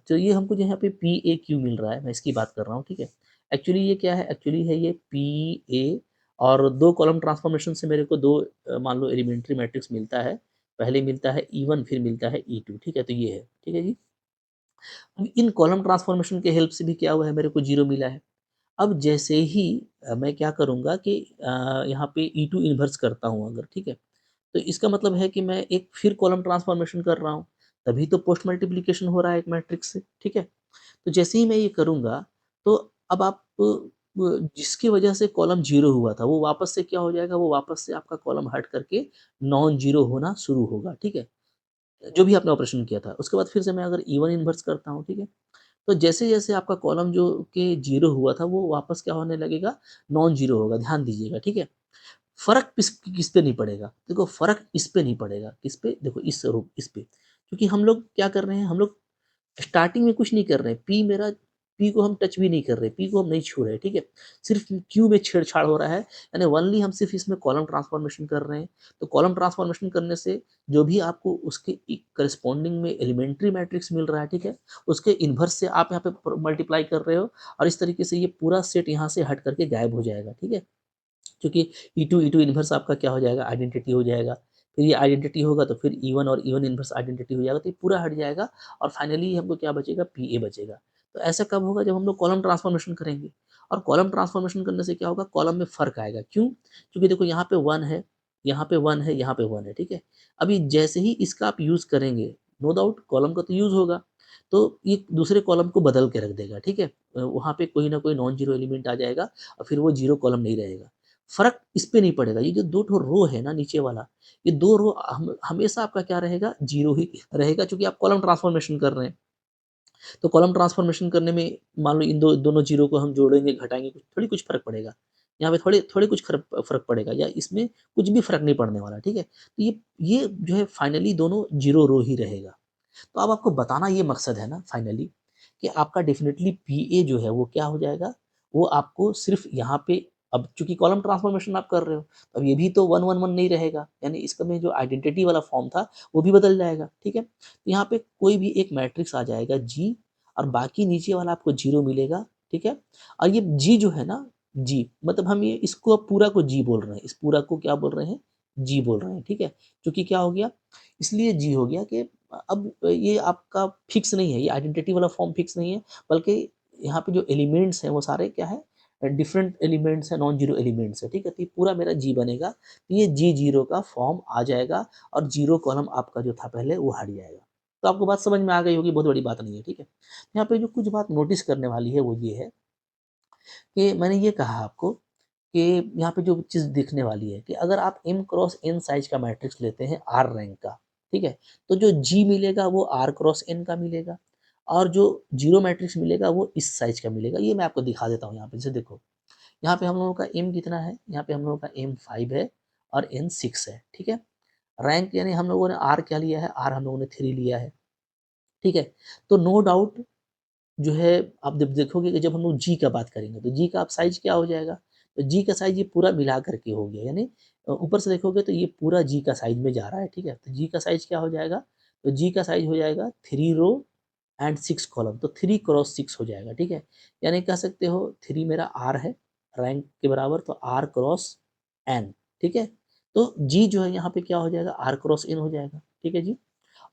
तो ये हमको जो यहाँ पे PAQ मिल रहा है, मैं इसकी बात कर रहा हूँ, ठीक है? एक्चुअली ये क्या है? एक्चुअली है ये PA और 2 कॉलम ट्रांसफॉर्मेशन से मेरे को 2 मान लो एलिमेंट्री मैट्रिक्स मिलता है। पहले मिलता है E1 फिर मिलता है E2, ठीक है? तो ये है, ठीक है जी? अब इन कॉलम ट्रांसफॉर्मेशन के हेल्प से भी क्या हुआ है, मेरे को 0 मिला है। अब जैसे ही मैं क्या करूँगा कि यहाँ पे E2 इन्वर्स करता हूँ अगर, ठीक है? तो इसका मतलब है कि मैं एक फिर कॉलम ट्रांसफॉर्मेशन कर रहा हूँ, तभी तो पोस्ट मल्टीप्लिकेशन हो रहा है एक मैट्रिक्स से, ठीक है? तो जैसे ही मैं ये करूँगा, तो अब आप जिसकी वजह से कॉलम 0 हुआ था, वो वापस से क्या हो जाएगा, वो वापस से आपका कॉलम हट करके नॉन ज़ीरो होना शुरू होगा, ठीक है? जो भी आपने ऑपरेशन किया था, उसके बाद फिर से मैं अगर E1 इन्वर्स करता हूँ, ठीक है? तो जैसे-जैसे आपका कॉलम जो कि 0 हुआ था, वो वापस क्या होने लगेगा, नॉन ज़ीरो होगा, ध्यान दीजिएगा, ठीक है? फ़र्क किस पे नहीं पड़ेगा? देखो फ़र्क इस पे नहीं पड़ेगा, किस पे? देखो इस पे, क्योंकि हम लोग क्या कर रहे हैं, हम लोग स्टार्टिंग में कुछ नहीं कर रहे हैं, पी को हम टच भी नहीं कर रहे, पी को हम नहीं छू रहे, ठीक है? सिर्फ़ क्यू में छेड़-छाड़ हो रहा है, यानी ओनली हम सिर्फ़ इसमें कॉलम ट्रांसफ़ॉर्मेशन कर रहे हैं। तो कॉलम ट्रांसफ़ॉर्मेशन करने से जो भी आपको उसके करस्पॉन्डिंग में एलिमेंट्री मैट्रिक्स मिल रहा है, ठीक है? उसके इनवर्स से आप यहाँ पे मल्टीप्लाई कर रहे हो और इस तरीके से ये पूरा सेट यहाँ से हट करके गायब हो जाएगा, ठीक है? क्योंकि E2 इन्वर्स आपका क्या हो जाएगा, आइडेंटिटी हो जाएगा। फिर ये आइडेंटिटी होगा तो फिर E1 और E1 इन्वर्स आइडेंटिटी हो जाएगा, तो ये पूरा हट जाएगा और फाइनली हमको क्या बचेगा, PA बचेगा। तो ऐसा कब होगा, जब हम लोग कॉलम ट्रांसफॉर्मेशन करेंगे और कॉलम ट्रांसफॉर्मेशन करने से क्या होगा, कॉलम में फ़र्क आएगा। क्यों? क्योंकि देखो यहाँ पे 1 है, यहाँ पे 1 है, यहाँ पे 1 है, ठीक है? अभी जैसे ही इसका आप यूज़ करेंगे, नो डाउट कॉलम का तो यूज़ होगा, तो ये दूसरे कॉलम को बदल के रख देगा, ठीक है? वहाँ पे कोई ना कोई नॉन ज़ीरो एलिमेंट आ जाएगा और फिर वो ज़ीरो कॉलम नहीं रहेगा। फ़र्क इस पे नहीं पड़ेगा, ये जो 2 ठो रो है ना नीचे वाला, ये 2 रो हमेशा आपका क्या रहेगा, 0 ही रहेगा क्योंकि आप कॉलम ट्रांसफॉर्मेशन कर रहे हैं। तो कॉलम ट्रांसफॉर्मेशन करने में मान लो इन दोनों ज़ीरो को हम जोड़ेंगे, घटाएँगे, थोड़ी कुछ फ़र्क पड़ेगा। यहाँ पे थोड़े थोड़े कुछ फ़र्क पड़ेगा या इसमें कुछ भी फ़र्क नहीं पड़ने वाला, ठीक है? तो ये जो है फाइनली दोनों 0 रो ही रहेगा। तो अब आपको बताना ये मकसद है ना फाइनली कि आपका डेफ़िनिटली पीए जो है वो क्या हो जाएगा, वो आपको सिर्फ़ यहाँ पे अब चूँकि कॉलम ट्रांसफॉर्मेशन आप कर रहे हो, अब ये भी तो 1 1 1 नहीं रहेगा, यानी इसका में जो आइडेंटिटी वाला फ़ॉर्म था, वो भी बदल जाएगा, ठीक है? तो यहाँ पे कोई भी एक मैट्रिक्स आ जाएगा G और बाकी नीचे वाला आपको 0 मिलेगा, ठीक है? और ये जी जो है ना, जी मतलब हम ये इसको अब पूरा को जी बोल रहे हैं, इस पूरा को क्या बोल रहे हैं? जी बोल रहे हैं, ठीक है? क्योंकि क्या हो गया? इसलिए जी हो गया कि अब ये आपका फिक्स नहीं है, ये आइडेंटिटी वाला फॉर्म फिक्स नहीं है, बल्कि यहाँ पे जो एलिमेंट्स हैं वो सारे क्या है? डिफरेंट एलिमेंट्स हैं, नॉन ज़ीरो एलिमेंट्स हैं, ठीक है? तो ये पूरा मेरा जी बनेगा, तो ये जी ज़ीरो का फॉर्म आ जाएगा और ज़ीरो कॉलम आपका जो था पहले वो हट जाएगा। तो आपको बात समझ में आ गई होगी, बहुत बड़ी बात नहीं है, ठीक है? यहाँ पे जो कुछ बात नोटिस करने वाली है वो ये है कि मैंने ये कहा आपको कि यहाँ पे जो चीज़ दिखने वाली है कि अगर आप m क्रॉस n साइज़ का मैट्रिक्स लेते हैं r रैंक का, ठीक है? तो जो G मिलेगा वो r क्रॉस n का मिलेगा और जो ज़ीरो मैट्रिक्स मिलेगा वो इस साइज़ का मिलेगा। ये मैं आपको दिखा देता हूँ यहाँ पे, जैसे देखो, यहाँ पे हम लोगों का m कितना है? यहाँ पे हम लोगों का m 5 है और n 6 है, ठीक है? रैंक यानी हम लोगों ने r क्या लिया है? r हम लोगों ने 3 लिया है, ठीक है? तो नो डाउट जो है आप जब देखोगे कि जब हम लोग जी का बात करेंगे तो जी का आप साइज़ क्या हो जाएगा? तो जी का साइज़ ये पूरा मिला कर के हो गया, यानी ऊपर से देखोगे तो ये पूरा जी का साइज़ में जा रहा है, ठीक है? तो जी का साइज़ क्या हो जाएगा? तो जी का साइज़ हो जाएगा 3 रो एंड 6 कॉलम, तो 3 क्रॉस 6 हो जाएगा, ठीक है? यानी कह सकते हो 3 मेरा आर है, रैंक के बराबर, तो आर क्रॉस एन, ठीक है? तो जी जो है यहाँ पे क्या हो जाएगा? आर क्रॉस एन हो जाएगा, ठीक है जी?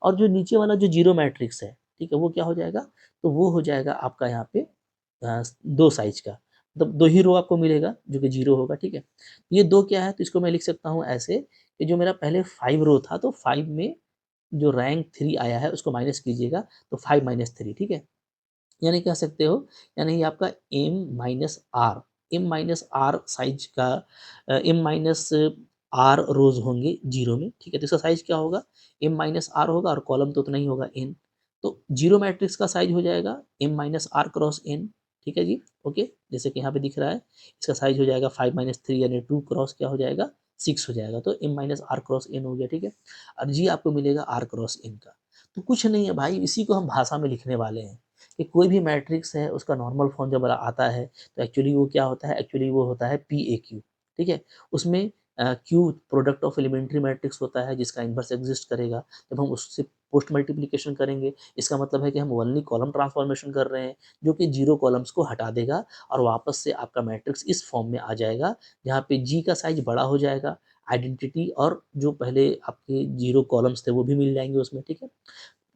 और जो नीचे वाला जो ज़ीरो मैट्रिक्स है, ठीक है? वो क्या हो जाएगा? तो वो हो जाएगा आपका यहाँ पे 2 साइज़ का, मतलब 2 ही रो आपको मिलेगा जो कि 0 होगा, ठीक है? ये 2 क्या है? तो इसको मैं लिख सकता हूँ ऐसे कि जो मेरा पहले 5 रो था, तो 5 में जो रैंक 3 आया है उसको माइनस कीजिएगा, तो 5 माइनस 3, ठीक है? यानी कह सकते हो, यानी ये आपका एम माइनस आर साइज का एम माइनस आर रोज होंगे जीरो में, ठीक है? तो इसका साइज क्या होगा? एम माइनस आर होगा और कॉलम तो उतना ही होगा एन। तो जीरो मैट्रिक्स का साइज हो जाएगा M minus R cross N, ठीक है जी? ओके, जैसे कि यहाँ पे दिख रहा है, इसका साइज हो जाएगा 5 माइनस 3 यानी 2 क्रॉस क्या हो जाएगा? 6 हो जाएगा, तो M minus R cross N हो गया, ठीक है? और जी आपको मिलेगा आर क्रॉस एन का। तो कुछ नहीं है भाई, इसी को हम भाषा में लिखने वाले हैं कि कोई भी मैट्रिक्स है उसका नॉर्मल फॉर्म जब आता है तो एक्चुअली वो क्या होता है? एक्चुअली वो होता है पी ए क्यू, ठीक है? उसमें Q product of elementary matrix होता है जिसका इन्वर्स एग्जिस्ट करेगा। जब हम उससे पोस्ट मल्टीप्लिकेशन करेंगे, इसका मतलब है कि हम ओनली कॉलम ट्रांसफॉर्मेशन कर रहे हैं, जो कि जीरो कॉलम्स को हटा देगा और वापस से आपका मैट्रिक्स इस फॉर्म में आ जाएगा, जहाँ पे जी का साइज बड़ा हो जाएगा, आइडेंटिटी और जो पहले आपके जीरो कॉलम्स थे वो भी मिल जाएंगे उसमें, ठीक है?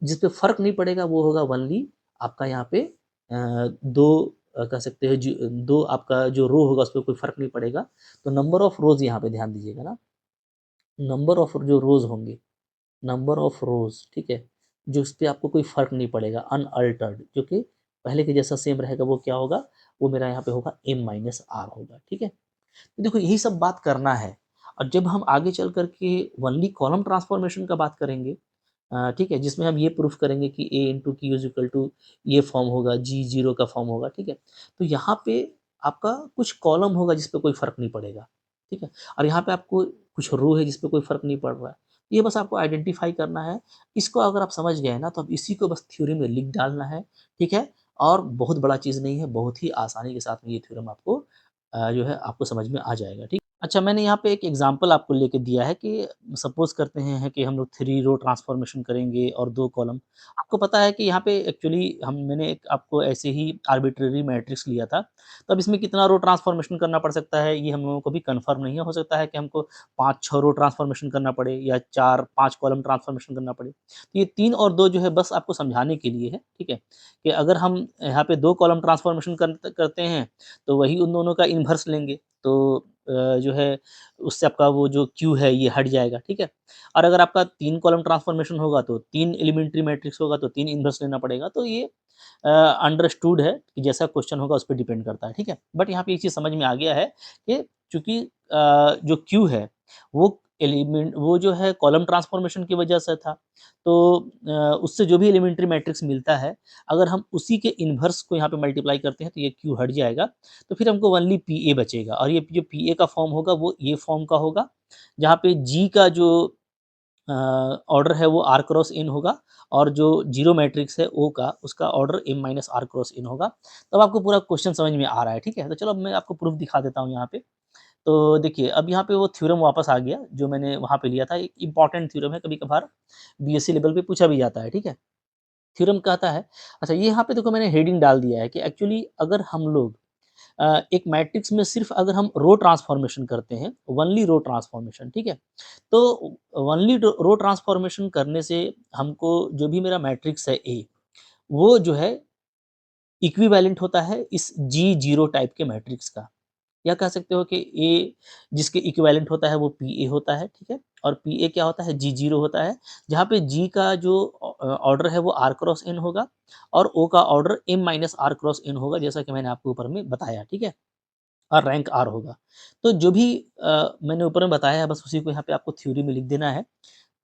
जिस पे फ़र्क नहीं पड़ेगा वो होगा ओनली आपका यहाँ पे 2 कह सकते हो जी 2 आपका जो रो होगा उसपे कोई फ़र्क नहीं पड़ेगा। तो नंबर ऑफ रोज़ यहाँ पे ध्यान दीजिएगा ना, नंबर ऑफ जो रोज़ होंगे, नंबर ऑफ रोज़, ठीक है? जो इसपे आपको कोई फ़र्क नहीं पड़ेगा, अनअल्टर्ड, जो कि पहले के जैसा सेम रहेगा, वो क्या होगा? वो मेरा यहाँ पे होगा m माइनस r होगा, ठीक है? तो देखो यही सब बात करना है और जब हम आगे चल कर के ओनली कॉलम ट्रांसफॉर्मेशन का बात करेंगे, ठीक है, जिसमें हम ये प्रूफ करेंगे कि a into Q is equal to ये फॉर्म होगा, जी जीरो का फॉर्म होगा, ठीक है? तो यहाँ पे आपका कुछ कॉलम होगा जिस पे कोई फ़र्क नहीं पड़ेगा, ठीक है? और यहाँ पे आपको कुछ रो है जिस पे कोई फ़र्क नहीं पड़ रहा है। ये बस आपको आइडेंटिफ़ाई करना है। इसको अगर आप समझ गए ना, तो अब इसी को बस थ्योरी में लिख डालना है, ठीक है? और बहुत बड़ा चीज़ नहीं है, बहुत ही आसानी के साथ में ये थ्योरम आपको जो है आपको समझ में आ जाएगा, ठीक? अच्छा, मैंने यहाँ पे एक एग्ज़ाम्पल आपको लेके दिया है कि सपोज़ करते हैं कि हम लोग 3 रो ट्रांसफ़ॉर्मेशन करेंगे और 2 कॉलम। आपको पता है कि यहाँ पे एक्चुअली मैंने एक आपको ऐसे ही आर्बिट्रेरी मैट्रिक्स लिया था। तो अब इसमें कितना रो ट्रांसफ़ॉर्मेशन करना पड़ सकता है, ये हम लोगों को भी कन्फ़र्म नहीं है। हो सकता है कि हमको 5-6 रो ट्रांसफ़ॉर्मेशन करना पड़े या 4-5 कॉलम ट्रांसफ़ॉर्मेशन करना पड़े। तो ये 3 और 2 जो है बस आपको समझाने के लिए है, ठीक है? कि अगर हम यहाँ पे 2 कॉलम ट्रांसफ़ॉर्मेशन करते हैं, तो वही उन दोनों का इन्वर्स लेंगे। तो जो है उससे आपका वो जो क्यू है ये हट जाएगा, ठीक है? और अगर आपका 3 कॉलम ट्रांसफ़ॉर्मेशन होगा तो 3 एलिमेंट्री मैट्रिक्स होगा तो 3 इन्वर्स लेना पड़ेगा। तो ये अंडरस्टूड है कि जैसा क्वेश्चन होगा उस पे डिपेंड करता है, ठीक है? बट यहाँ पे एक चीज़ समझ में आ गया है कि चूँकि जो क्यू है वो जो है कॉलम ट्रांसफ़ॉर्मेशन की वजह से था। तो उससे जो भी एलिमेंट्री मैट्रिक्स मिलता है, अगर हम उसी के इन्वर्स को यहाँ पे मल्टीप्लाई करते हैं तो ये क्यू हट जाएगा। तो फिर हमको ओनली पीए बचेगा और ये जो पीए का फॉर्म होगा वो ये फॉर्म का होगा, जहाँ पे जी का जो ऑर्डर है वो आर क्रॉस एन होगा और जो जीरो मैट्रिक्स है ओ का उसका order M minus R cross N होगा। तब आपको पूरा क्वेश्चन समझ में आ रहा है, ठीक है? तो चलो अब मैं आपको प्रूफ दिखा देता हूँ यहाँ पे। तो देखिए अब यहाँ पे वो थ्योरम वापस आ गया जो मैंने वहाँ पे लिया था। एक इम्पोर्टेंट थ्योरम है, कभी-कभार बीएससी लेवल पे पूछा भी जाता है, ठीक है? थ्योरम कहता है, अच्छा ये यहाँ पे देखो मैंने हेडिंग डाल दिया है कि एक्चुअली अगर हम लोग एक मैट्रिक्स में सिर्फ अगर हम रो ट्रांसफॉर्मेशन करते हैं, ओनली रो ट्रांसफॉर्मेशन, ठीक है? तो ओनली रो ट्रांसफॉर्मेशन करने से हमको जो भी मेरा मैट्रिक्स है ए, वो जो है इक्विवेलेंट होता है इस G0 टाइप के मैट्रिक्स का। या कह सकते हो कि ए जिसके इक्विवेलेंट होता है वो पीए होता है, ठीक है? और पीए क्या होता है? G0 होता है, जहाँ पे G का जो ऑर्डर है वो r क्रॉस n होगा और O का order m minus r cross n होगा, जैसा कि मैंने आपको ऊपर में बताया, ठीक है? और रैंक r होगा। तो जो भी मैंने ऊपर में बताया है बस उसी को यहाँ पे आपको थ्योरी में लिख देना है।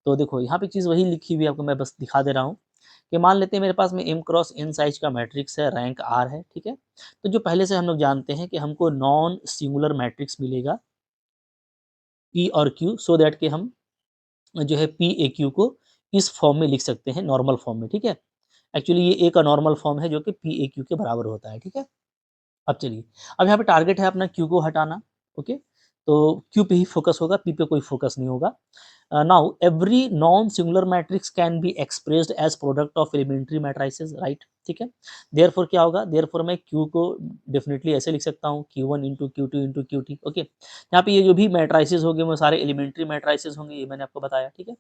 तो देखो यहाँ पे चीज़ वही लिखी हुई है, आपको मैं बस दिखा दे रहा हूँ कि मान लेते हैं मेरे पास में m क्रॉस n साइज़ का मैट्रिक्स है, रैंक r है, ठीक है? तो जो पहले से हम लोग जानते हैं कि हमको नॉन सिंगुलर मैट्रिक्स मिलेगा p और q, सो दैट कि हम जो है p a q को इस फॉर्म में लिख सकते हैं, नॉर्मल फॉर्म में, ठीक है? एक्चुअली ये a का नॉर्मल फॉर्म है जो कि p a q के बराबर होता है, ठीक है? अब चलिए, अब यहाँ पे टारगेट है अपना Q को हटाना, ओके? तो Q पे ही फ़ोकस होगा, P पे कोई फ़ोकस नहीं होगा। Now every non singular matrix can be expressed as product of elementary matrices, right? ठीक है? देयरफॉर क्या होगा? देयरफॉर मैं Q को डेफिनिटली ऐसे लिख सकता हूँ, Q1 into Q2 into Qt, okay? यहाँ पे ये जो भी मैट्रिसेस होंगे वो सारे एलिमेंट्री मैट्रिसेस होंगे, ये मैंने आपको बताया, ठीक है?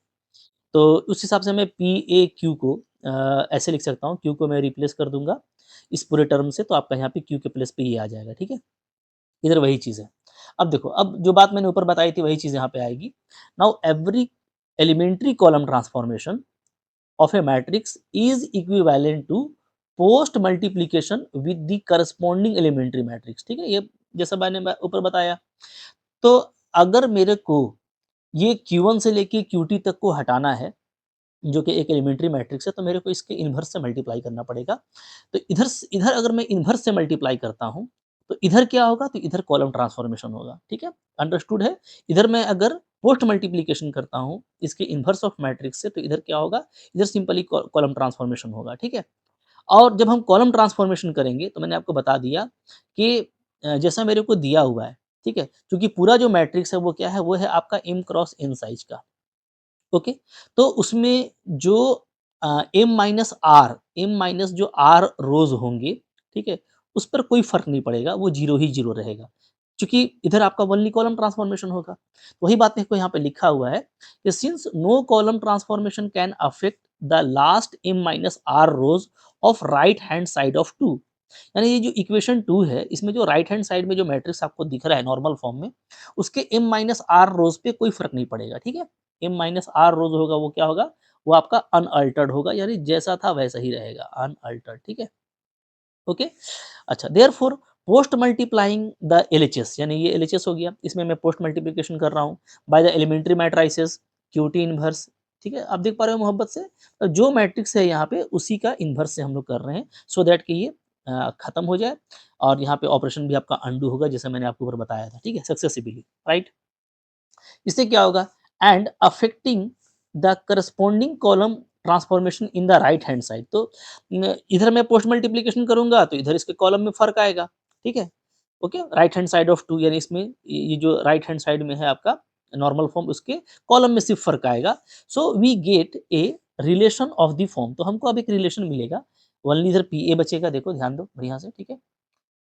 तो उस हिसाब से मैं PAQ को ऐसे लिख सकता हूँ, Q को मैं रिप्लेस कर दूँगा इस पूरे टर्म से, तो आपका यहाँ पे Q के प्लेस पे ये आ जाएगा, ठीक है? इधर वही चीज़ है। अब देखो, अब जो बात मैंने ऊपर बताई थी वही चीज़ यहाँ पे आएगी। Now every elementary column transformation of a matrix is equivalent to post multiplication with the corresponding elementary matrix, ठीक है? ये जैसा मैंने ऊपर बताया। तो अगर मेरे को ये Q1 से लेके Qt तक को हटाना है, जो कि एक एलिमेंट्री मैट्रिक्स है, तो मेरे को इसके इन्वर्स से मल्टीप्लाई करना पड़ेगा। तो इधर अगर मैं इन्वर्स से मल्टीप्लाई करता हूँ, तो इधर क्या होगा? तो इधर कॉलम ट्रांसफॉर्मेशन होगा, ठीक है? अंडरस्टूड है? इधर मैं अगर पोस्ट मल्टिप्लिकेशन करता हूँ इसके इन्वर्स ऑफ मैट्रिक्स से, तो इधर क्या होगा? इधर सिंपली कॉलम ट्रांसफॉर्मेशन होगा, ठीक है? और जब हम कॉलम ट्रांसफॉर्मेशन करेंगे तो मैंने आपको बता दिया कि जैसा मेरे को दिया हुआ है, ठीक है? क्योंकि पूरा जो मैट्रिक्स है वो क्या है? वो है आपका m क्रॉस n साइज़ का। ओके, तो उसमें जो M minus R, M minus जो आर रोज होंगे, ठीक है, उस पर कोई फर्क नहीं पड़ेगा, वो जीरो ही जीरो रहेगा, क्योंकि इधर आपका वनली कॉलम ट्रांसफॉर्मेशन होगा। तो वही बात को यहाँ पे लिखा हुआ है कि since no column transformation can affect the last M minus R rows of right hand side of two, यानी ये जो इक्वेशन टू है इसमें जो राइट हैंड साइड में जो मैट्रिक्स आपको दिख रहा है नॉर्मल फॉर्म में, उसके एम माइनस आर रोज पे कोई फर्क नहीं पड़ेगा, ठीक है? एम माइनस आर रोज होगा वो क्या होगा? वो आपका अनअल्टर्ड होगा, यानी जैसा था वैसा ही रहेगा, अनअल्टर्ड, ठीक है? ओके, अच्छा, therefore post multiplying the LHS, यानी ये एलएचएस हो गया, इसमें मैं पोस्ट मल्टीप्लिकेशन कर रहा हूँ by the elementary matrices QT inverse, ठीक है? आप देख पा रहे हो मोहब्बत से, जो मैट्रिक्स है यहाँ पे उसी का इनवर्स से हम लोग कर रहे हैं, सो दैट कि ये खत्म हो जाए और यहाँ पे ऑपरेशन भी आपका अंडू होगा, जैसे मैंने आपको ऊपर बताया था, ठीक है? Successively, right? इससे क्या होगा? And affecting the corresponding column transformation in the right hand side, तो इधर मैं पोस्ट मल्टीप्लिकेशन करूंगा तो इधर इसके कॉलम में फर्क आएगा, ठीक है? Okay, right hand side of two, यानी इसमें ये जो राइट हैंड साइड में है आपका नॉर्मल फॉर्म, उसके कॉलम में सिर्फ फर्क आएगा। So we get a relation of the form, तो हमको अब एक रिलेशन मिलेगा, ओनली इधर पी ए बचेगा, देखो ध्यान दो बढ़िया से, ठीक है?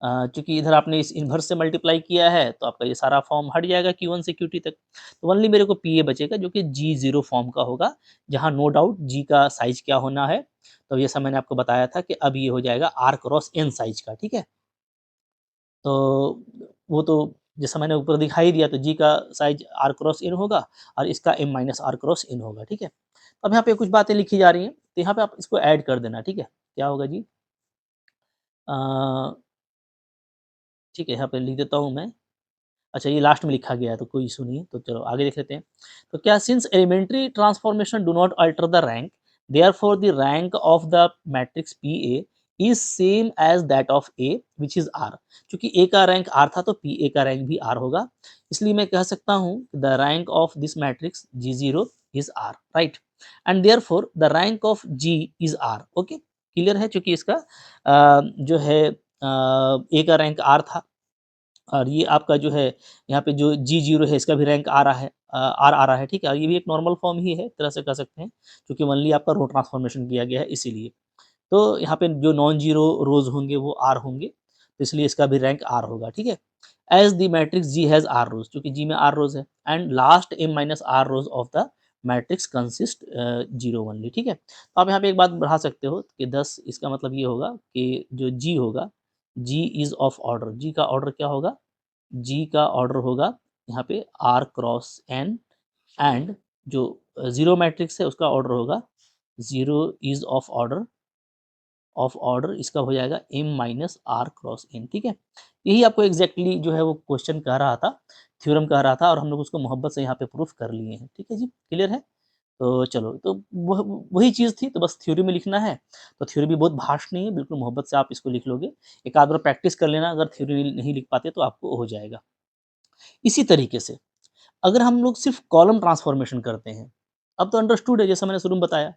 चूँकि इधर आपने इस इन्वर्स से मल्टीप्लाई किया है, तो आपका ये सारा फॉर्म हट जाएगा Q1 से Qt तक। तो ओनली मेरे को PA बचेगा जो कि G0 फॉर्म का होगा, जहाँ नो डाउट G का साइज़ क्या होना है, तो जैसा मैंने आपको बताया था कि अब ये हो जाएगा R क्रॉस N साइज़ का, ठीक है? तो वो तो जैसा मैंने ऊपर दिखा ही दिया, तो G का साइज़ R क्रॉस N होगा और इसका M minus R cross N होगा, ठीक है? अब यहाँ पे कुछ बातें लिखी जा रही हैं, तो यहाँ पे आप इसको ऐड कर देना, ठीक है? क्या होगा जी? अ, ठीक है, यहाँ पे लिख देता हूँ मैं। अच्छा, ये लास्ट में लिखा गया है तो कोई इशू नहीं है, तो चलो आगे देख लेते हैं। तो क्या since elementary transformation do not alter the rank, therefore the rank of the matrix PA is same as that of A which is R, क्योंकि ए का रैंक आर था तो पीए का रैंक भी आर होगा, इसलिए मैं कह सकता हूँ the rank of this matrix G zero is R, right? And therefore the rank of G is R, okay, clear है? क्योंकि इसका जो है ए का रैंक आर था और ये आपका जो है यहाँ पे जो G0 है इसका भी रैंक आ रहा है, आर आ रहा है, ठीक है? और ये भी एक नॉर्मल फॉर्म ही है, एक तरह से कह सकते हैं, क्योंकि ओनली आपका रो ट्रांसफॉर्मेशन किया गया है इसीलिए। तो यहाँ पे जो नॉन जीरो रोज होंगे वो आर होंगे, तो इसलिए इसका भी रैंक आर होगा, ठीक है। As the matrix G has R rows, क्योंकि जी में आर रोज है, and last M minus R rows of the matrix consist zero only, ठीक है। तो आप यहाँ पे एक बात बढ़ा सकते हो कि 10, इसका मतलब ये होगा कि जो जी होगा, जी इज ऑफ ऑर्डर, जी का ऑर्डर क्या होगा, जी का ऑर्डर होगा यहाँ पे आर क्रॉस एन, एंड जो जीरो मैट्रिक्स है उसका ऑर्डर होगा जीरो इज ऑफ ऑर्डर, इसका हो जाएगा m minus R cross n, ठीक है। यही आपको एग्जैक्टली जो है वो क्वेश्चन कह रहा था, थ्योरम कह रहा था, और हम लोग उसको मोहब्बत से यहाँ पे प्रूफ कर लिए हैं, ठीक है जी, क्लियर है। तो चलो, तो वह वही चीज़ थी, तो बस थ्योरी में लिखना है। तो थ्योरी भी बहुत भाष्ट नहीं है, बिल्कुल मोहब्बत से आप इसको लिख लोगे। एक आध बार प्रैक्टिस कर लेना, अगर थ्योरी नहीं लिख पाते तो आपको हो जाएगा। इसी तरीके से अगर हम लोग सिर्फ कॉलम ट्रांसफॉर्मेशन करते हैं, अब तो अंडरस्टूड है, जैसा मैंने शुरू में बताया।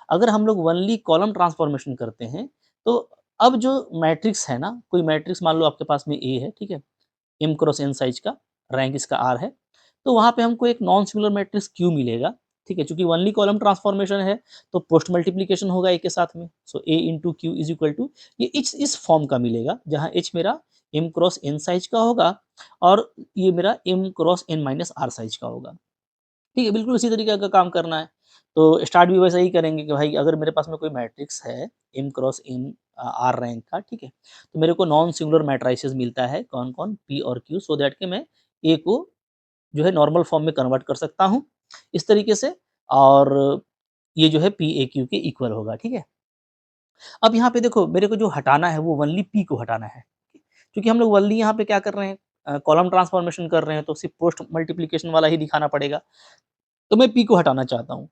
अगर हम लोग ओनली कॉलम ट्रांसफॉर्मेशन करते हैं, तो अब जो मैट्रिक्स है ना, कोई मैट्रिक्स मान लो आपके पास में ए है, ठीक है, एम क्रॉस एन साइज का, रैंक इसका आर है, तो वहाँ पे हमको एक नॉन सिंगुलर मैट्रिक्स क्यू मिलेगा, ठीक है, चूंकि ओनली कॉलम ट्रांसफॉर्मेशन है तो पोस्ट मल्टीप्लीकेशन होगा ए के साथ में, so A into Q is equal to, ये इस फॉर्म का मिलेगा, जहाँ एच मेरा एम क्रॉस एन साइज का होगा और ये मेरा M cross N minus R size का होगा, ठीक है, बिल्कुल उसी तरीके का काम करना है। तो स्टार्ट भी वैसा ही करेंगे कि भाई अगर मेरे पास में कोई मैट्रिक्स है M cross N R rank का, ठीक है, तो मेरे को नॉन सिंगुलर मैट्राइसेस मिलता है, कौन कौन, पी और क्यू, सो दैट कि मैं ए को जो है नॉर्मल फॉर्म में कन्वर्ट कर सकता हूँ इस तरीके से, और ये जो है पी ए क्यू के इक्वल होगा, ठीक है। अब यहाँ पे देखो, मेरे को जो हटाना है वो ओनली पी को हटाना है, क्योंकि हम लोग ओनली यहाँ पे क्या कर रहे हैं, कॉलम ट्रांसफॉर्मेशन कर रहे हैं, तो सिर्फ पोस्ट मल्टीप्लीकेशन वाला ही दिखाना पड़ेगा, तो मैं पी को हटाना चाहता हूँ।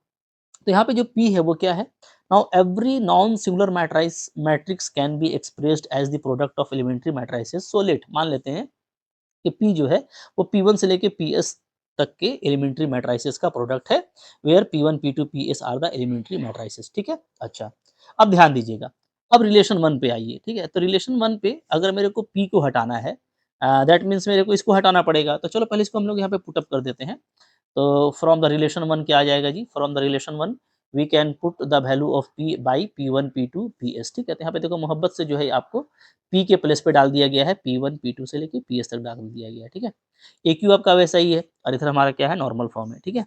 तो यहाँ पे जो P है वो क्या है, now every non singular matrices matrix can be expressed as the product of elementary matrices, so let मान लेते हैं कि P जो है वो P1 से लेके PS तक के एलिमेंट्री मैट्राइसेस का प्रोडक्ट है, where P1 P2 PS are the elementary matrices, ठीक है। अच्छा, अब ध्यान दीजिएगा, अब रिलेशन 1 पे आइए, ठीक है। तो रिलेशन 1 पे अगर मेरे को P को हटाना है, दैट मीन्स मेरे को इसको हटाना पड़ेगा, तो चलो पहले इसको हम लोग यहाँ पे पुटअप कर देते हैं। तो फ्रॉम द रिलेशन 1 क्या आ जाएगा जी, from the relation 1 we can put the value of P by P1 P2 PS, ठीक है। तो यहाँ पे देखो मोहब्बत से जो है आपको P के प्लेस पे डाल दिया गया है, P1 P2 से लेके PS तक डाल दिया गया है, ठीक है। AQ आपका वैसा ही है, और इधर हमारा क्या है, नॉर्मल फॉर्म है, ठीक है।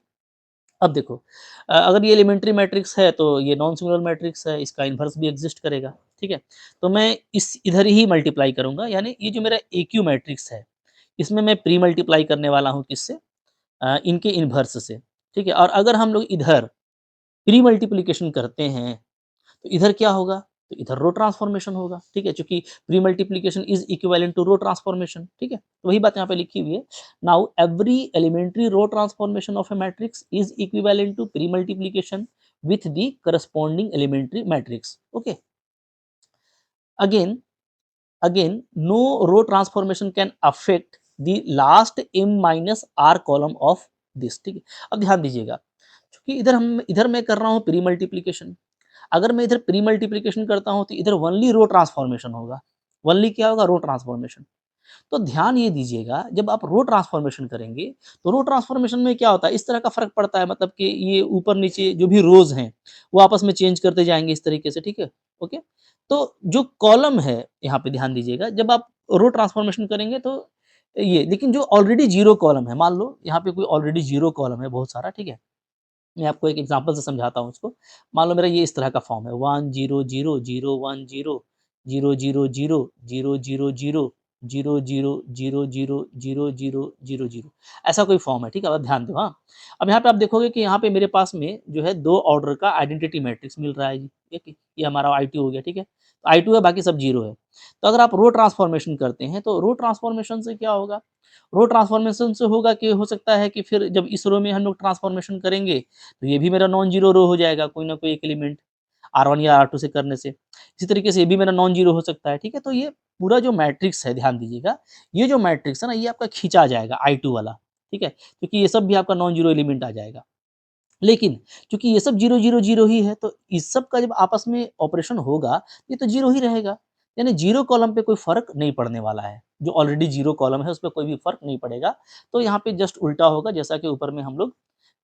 अब देखो, अगर ये एलिमेंट्री मैट्रिक्स है तो ये नॉन सिंगुलर मैट्रिक्स है, इसका इन्वर्स भी एग्जिस्ट करेगा, ठीक है। तो मैं इस इधर ही मल्टीप्लाई करूंगा, यानी ये जो मेरा AQ मैट्रिक्स है, इसमें मैं प्री मल्टीप्लाई करने वाला हूँ, किससे, इनके इन्वर्स से, ठीक है। और अगर हम लोग इधर प्री मल्टीप्लिकेशन करते हैं तो इधर क्या होगा, तो इधर रो ट्रांसफॉर्मेशन होगा, ठीक है, क्योंकि pre multiplication is equivalent to row transformation, ठीक है। तो वही बात यहाँ पे लिखी हुई है, now every elementary row transformation of a matrix is equivalent to pre multiplication with the corresponding elementary matrix, okay. Again again no row transformation can affect the last m minus r column of this, ठीक है। अब ध्यान दीजिएगा, क्योंकि इधर मैं कर रहा हूँ प्री मल्टीप्लिकेशन, अगर मैं इधर प्री मल्टीप्लिकेशन करता हूँ तो इधर ओनली रो ट्रांसफॉर्मेशन होगा, ओनली क्या होगा, रो ट्रांसफॉर्मेशन। तो ध्यान ये दीजिएगा, जब आप रो ट्रांसफॉर्मेशन करेंगे तो रो ट्रांसफॉर्मेशन में क्या होता है, इस तरह का फर्क पड़ता है, मतलब कि ये ऊपर नीचे जो भी रोज हैं वो आपस में चेंज करते जाएंगे इस तरीके से, ठीक है, ओके। तो जो कॉलम है, यहाँ पे ध्यान दीजिएगा, जब आप रो ट्रांसफॉर्मेशन करेंगे तो ये, लेकिन जो ऑलरेडी जीरो कॉलम है, मान लो यहाँ पे कोई ऑलरेडी जीरो कॉलम है बहुत सारा, ठीक है, मैं आपको एक एग्जांपल से समझाता हूँ उसको। मान लो मेरा ये इस तरह का फॉर्म है, 1 0 0 0 1 0 0 0 0 0 0 0 0 0 0 0 0 0 0 0, ऐसा कोई फॉर्म है, ठीक है। अब ध्यान दो, हाँ। अब यहाँ पे आप देखोगे कि यहाँ पे मेरे पास में जो है 2 ऑर्डर का आइडेंटिटी मैट्रिक्स मिल रहा है जी, ठीक है। ये हमारा I2 हो गया, ठीक है। तो I2 है, बाकी सब 0 है। तो अगर आप रो ट्रांसफॉर्मेशन करते हैं तो रो ट्रांसफॉर्मेशन से क्या होगा, रो ट्रांसफॉर्मेशन से होगा कि हो सकता है कि फिर जब इस रो में हम लोग ट्रांसफॉर्मेशन करेंगे तो ये भी मेरा नॉन जीरो रो हो जाएगा, कोई ना कोई एक एलिमेंट R1 या R2 से करने से। इसी तरीके से ये भी मेरा नॉन जीरो हो सकता है, ठीक है। तो ये पूरा जो मैट्रिक्स है, ध्यान दीजिएगा, ये जो मैट्रिक्स है ना, ये आपका खींचा जाएगा I2 वाला, ठीक है, क्योंकि ये सब भी आपका नॉन जीरो एलिमेंट आ जाएगा। लेकिन चूंकि ये सब 0 0 0 ही है, तो इस सब का जब आपस में ऑपरेशन होगा ये तो 0 ही रहेगा, यानी जीरो कॉलम पे कोई फर्क नहीं पड़ने वाला है, जो ऑलरेडी जीरो कॉलम है उस पर कोई भी फर्क नहीं पड़ेगा। तो यहाँ पे जस्ट उल्टा होगा, जैसा कि ऊपर में हम लोग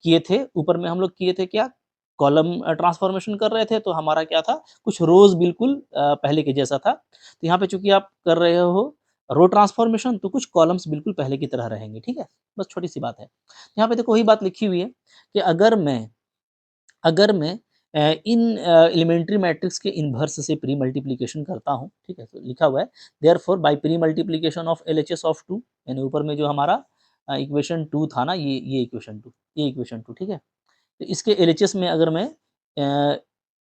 किए थे, ऊपर में हम लोग किए थे क्या, कॉलम ट्रांसफॉर्मेशन कर रहे थे तो हमारा क्या था, कुछ रोज़ बिल्कुल पहले के जैसा था। तो यहाँ पे चूँकि आप कर रहे हो रो ट्रांसफॉर्मेशन तो कुछ कॉलम्स बिल्कुल पहले की तरह रहेंगे, ठीक है? बस छोटी-सी बात है। यहाँ पे देखो वही बात लिखी हुई है कि अगर मैं इन एलिमेंट्री मैट्रिक्स के इन्वर्स से प्री मल्टिप्लिकेशन करता हूँ, ठीक है? तो लिखा हुआ है therefore by pre multiplication of LHS of 2 यानी ऊपर में जो हमारा इक्वेशन 2 था ना ये इक्वेशन 2 ठीक है? तो इसके एलएचएस में अगर मैं